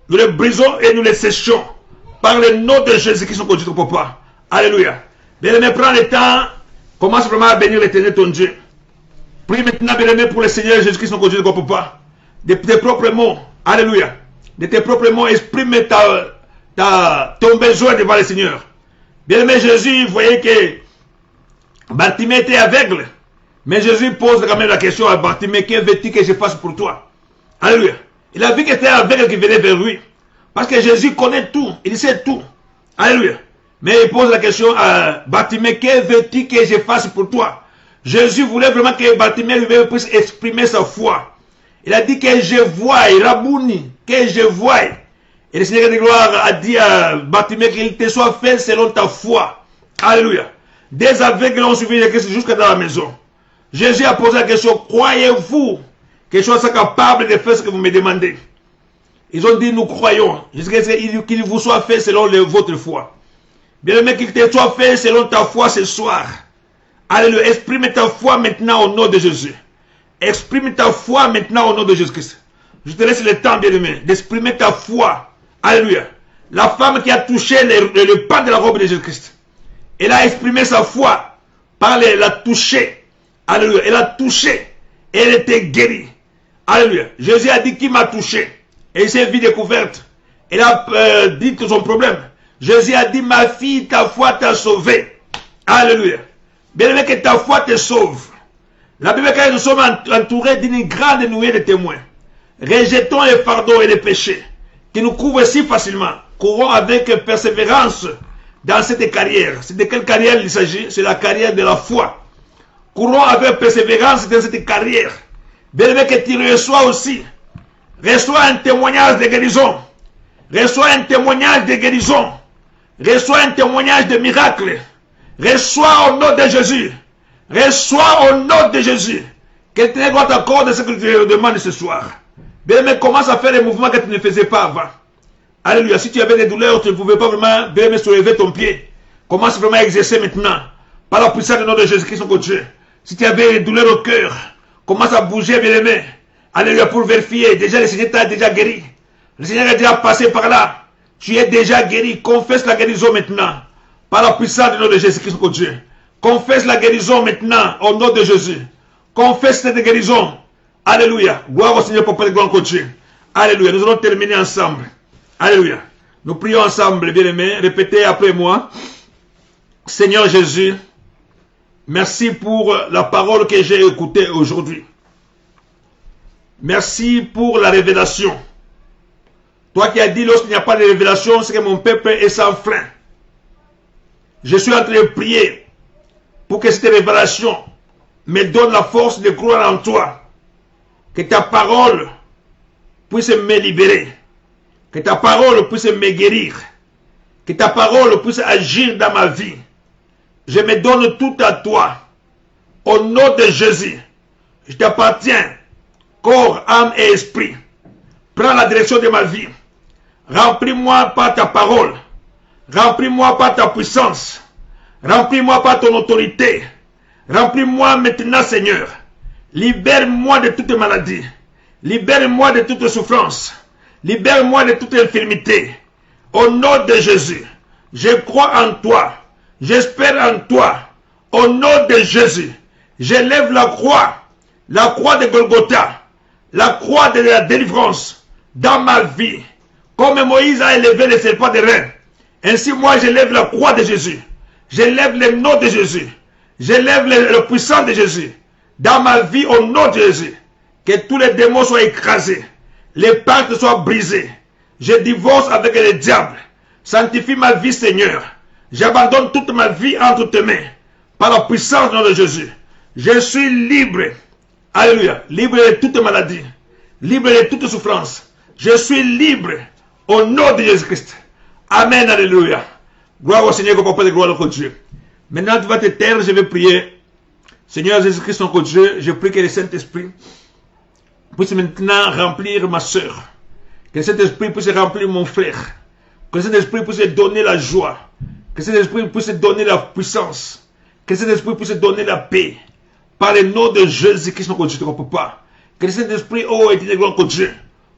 S2: Nous les brisons et nous les séchons. Par le nom de Jésus-Christ, notre papa. Alléluia. Bien-aimé, prends le temps. Commence vraiment à bénir l'Éternel, ton Dieu. Prie maintenant, bien-aimé, pour le Seigneur Jésus-Christ, notre Dieu, notre papa. De tes propres mots. Alléluia. De tes propres mots, exprime ton besoin devant le Seigneur. Bien-aimé, Jésus, vous voyez que Bartimée était aveugle. Mais Jésus pose quand même la question à Bartimée, que veux-tu que je fasse pour toi? Alléluia. Il a vu qu'il était aveugle qui venait vers lui. Parce que Jésus connaît tout. Il sait tout. Alléluia. Mais il pose la question à Bartimée, que veux-tu que je fasse pour toi? Jésus voulait vraiment que Bartimée puisse exprimer sa foi. Il a dit que je vois, Rabouni, que je vois. Et le Seigneur de gloire a dit à Bartimée qu'il te soit fait selon ta foi. Alléluia. Des aveugles ont suivi le Christ jusqu'à dans la maison. Jésus a posé la question, croyez-vous que je sois capable de faire ce que vous me demandez? Ils ont dit, nous croyons. Qu'il vous soit fait selon votre foi. Bien-aimé, qu'il te soit fait selon ta foi ce soir. Alléluia. Exprime ta foi maintenant au nom de Jésus. Exprime ta foi maintenant au nom de Jésus-Christ. Je te laisse le temps, bien-aimé, d'exprimer ta foi. Alléluia. La femme qui a touché le pan de la robe de Jésus-Christ, elle a exprimé sa foi par la toucher. Alléluia. Elle a touché et elle était guérie. Alléluia. Jésus a dit qui m'a touché. Et elle s'est vue découverte. Elle a dit tout son problème. Jésus a dit, ma fille, ta foi t'a sauvée. Alléluia. Bien-aimé, que ta foi te sauve. La Bible dit que nous sommes entourés d'une grande nuée de témoins. Rejetons les fardeaux et les péchés qui nous couvrent si facilement. Courons avec persévérance dans cette carrière. C'est de quelle carrière il s'agit? C'est la carrière de la foi. Courons avec persévérance dans cette carrière. Bien-aimé, que tu reçois aussi. Reçois un témoignage de guérison. Reçois un témoignage de guérison. Reçois un témoignage de miracle. Reçois au nom de Jésus. Reçois au nom de Jésus. Que tu n'aies pas encore de ce que tu te demandes ce soir. Bien-aimé, commence à faire les mouvements que tu ne faisais pas avant. Alléluia. Si tu avais des douleurs, tu ne pouvais pas vraiment, bien-aimé, soulever ton pied. Commence vraiment à exercer maintenant. Par la puissance du nom de Jésus-Christ, son Dieu. Si tu avais des douleurs au cœur, commence à bouger, bien-aimé. Alléluia, pour vérifier. Déjà, le Seigneur t'a déjà guéri. Le Seigneur est déjà passé par là. Tu es déjà guéri. Confesse la guérison maintenant. Par la puissance du nom de Jésus-Christ, mon Dieu. Confesse la guérison maintenant au nom de Jésus. Confesse cette guérison. Alléluia. Gloire au Seigneur, Papa de gloire, mon Dieu. Alléluia. Nous allons terminer ensemble. Alléluia. Nous prions ensemble, bien-aimés. Répétez après moi. Seigneur Jésus, merci pour la parole que j'ai écoutée aujourd'hui. Merci pour la révélation. Toi qui as dit, lorsqu'il n'y a pas de révélation, c'est que mon peuple est sans frein. Je suis en train de prier pour que cette révélation me donne la force de croire en toi. Que ta parole puisse me libérer. Que ta parole puisse me guérir. Que ta parole puisse agir dans ma vie. Je me donne tout à toi. Au nom de Jésus, je t'appartiens. Corps, âme et esprit. Prends la direction de ma vie. Remplis-moi par ta parole. Remplis-moi par ta puissance. Remplis-moi par ton autorité. Remplis-moi maintenant, Seigneur. Libère-moi de toute maladie. Libère-moi de toute souffrance. Libère-moi de toute infirmité. Au nom de Jésus, je crois en toi. J'espère en toi. Au nom de Jésus, j'élève la croix de Golgotha, la croix de la délivrance dans ma vie. Comme Moïse a élevé le serpent de rein, ainsi moi j'élève la croix de Jésus. J'élève le nom de Jésus. J'élève le puissant de Jésus dans ma vie au nom de Jésus. Que tous les démons soient écrasés. Les pactes soient brisés. Je divorce avec le diable. Sanctifie ma vie, Seigneur. J'abandonne toute ma vie entre tes mains. Par la puissance du nom de Jésus. Je suis libre. Alléluia. Libre de toute maladie. Libre de toute souffrance. Je suis libre au nom de Jésus-Christ. Amen. Alléluia. Gloire au Seigneur, Papa de gloire, notre Dieu. Maintenant, tu vas te taire, je vais prier. Seigneur Jésus-Christ, notre Dieu, je prie que le Saint-Esprit puisse maintenant remplir ma soeur. Que le Saint-Esprit puisse remplir mon frère. Que le Saint-Esprit puisse donner la joie. Que le Saint-Esprit puisse donner la puissance. Que le Saint-Esprit puisse donner la paix. Par le nom de Jésus-Christ, notre Dieu, Papa. Que le Saint-Esprit, oh éternel, gloire, notre Dieu,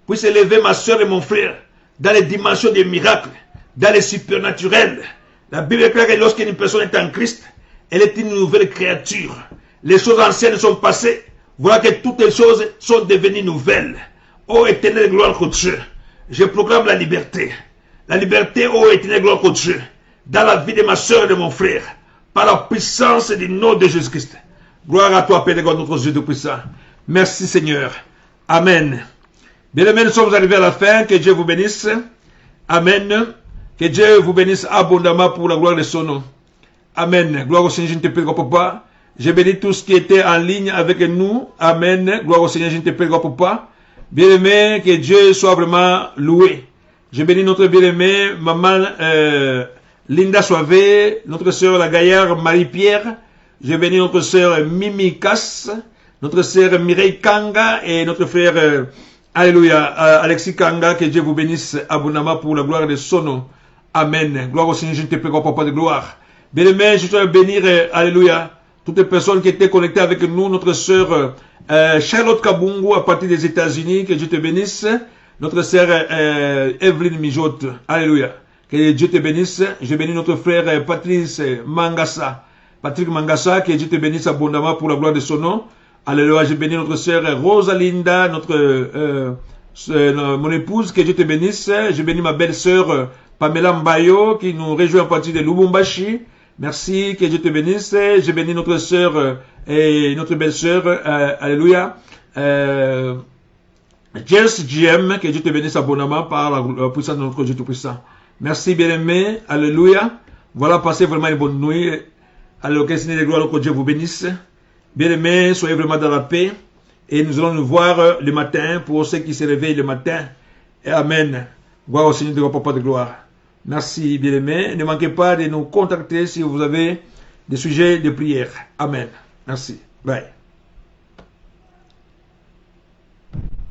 S2: puisse élever ma soeur et mon frère dans les dimensions des miracles, dans les supernaturels. La Bible déclare que lorsqu'une personne est en Christ, elle est une nouvelle créature. Les choses anciennes sont passées. Voilà que toutes les choses sont devenues nouvelles. Ô éternel, gloire, notre Dieu, je proclame la liberté. La liberté, ô éternel, gloire, notre Dieu, dans la vie de ma soeur et de mon frère, par la puissance du nom de Jésus-Christ. Gloire à toi, Père de notre Dieu Tout-Puissant. Merci, Seigneur. Amen. Bien-aimés, nous sommes arrivés à la fin. Que Dieu vous bénisse. Amen. Que Dieu vous bénisse abondamment pour la gloire de son nom. Amen. Gloire au Seigneur, je ne te prie, Papa. Je bénis tous qui étaient en ligne avec nous. Amen. Gloire au Seigneur, je ne te prie, Papa. Bien-aimé, que Dieu soit vraiment loué. Je bénis notre bien-aimé, maman Linda Soivé, notre sœur la Gaillard Marie-Pierre. Je bénis notre sœur Mimi Cass, notre sœur Mireille Kanga et notre frère Alléluia, Alexis Kanga. Que Dieu vous bénisse abondamment pour la gloire de son nom.
S1: Amen. Gloire au Seigneur, je te prie, Papa de gloire. Bien-aimé, je te bénir, alléluia, toutes les personnes qui étaient connectées avec nous, notre sœur Charlotte Kabungu à partir des États-Unis, que Dieu te bénisse. Notre sœur Evelyne Mijotte, alléluia. Que Dieu te bénisse. Je bénis notre frère Patrice Mangassa. Patrick Mangassa, que Dieu te bénisse abondamment pour la gloire de son nom. Alléluia. Je bénis notre sœur Rosalinda, mon épouse, que Dieu te bénisse. Je bénis ma belle-sœur Pamela Mbayo, qui nous rejoint à partir de Lubumbashi. Merci, que Dieu te bénisse. Je bénis notre sœur et notre belle-sœur, alléluia. Jess GM, que Dieu te bénisse abondamment par la puissance de notre Dieu Tout-Puissant. Merci, bien-aimé. Alléluia. Voilà, passez vraiment une bonne nuit. Alors, que le Seigneur de gloire, que Dieu vous bénisse. Bien-aimés, soyez vraiment dans la paix. Et nous allons nous voir le matin pour ceux qui se réveillent le matin. Et Amen. Gloire au Seigneur de votre Papa de gloire. Merci, bien-aimés. Ne manquez pas de nous contacter si vous avez des sujets de prière. Amen. Merci. Bye.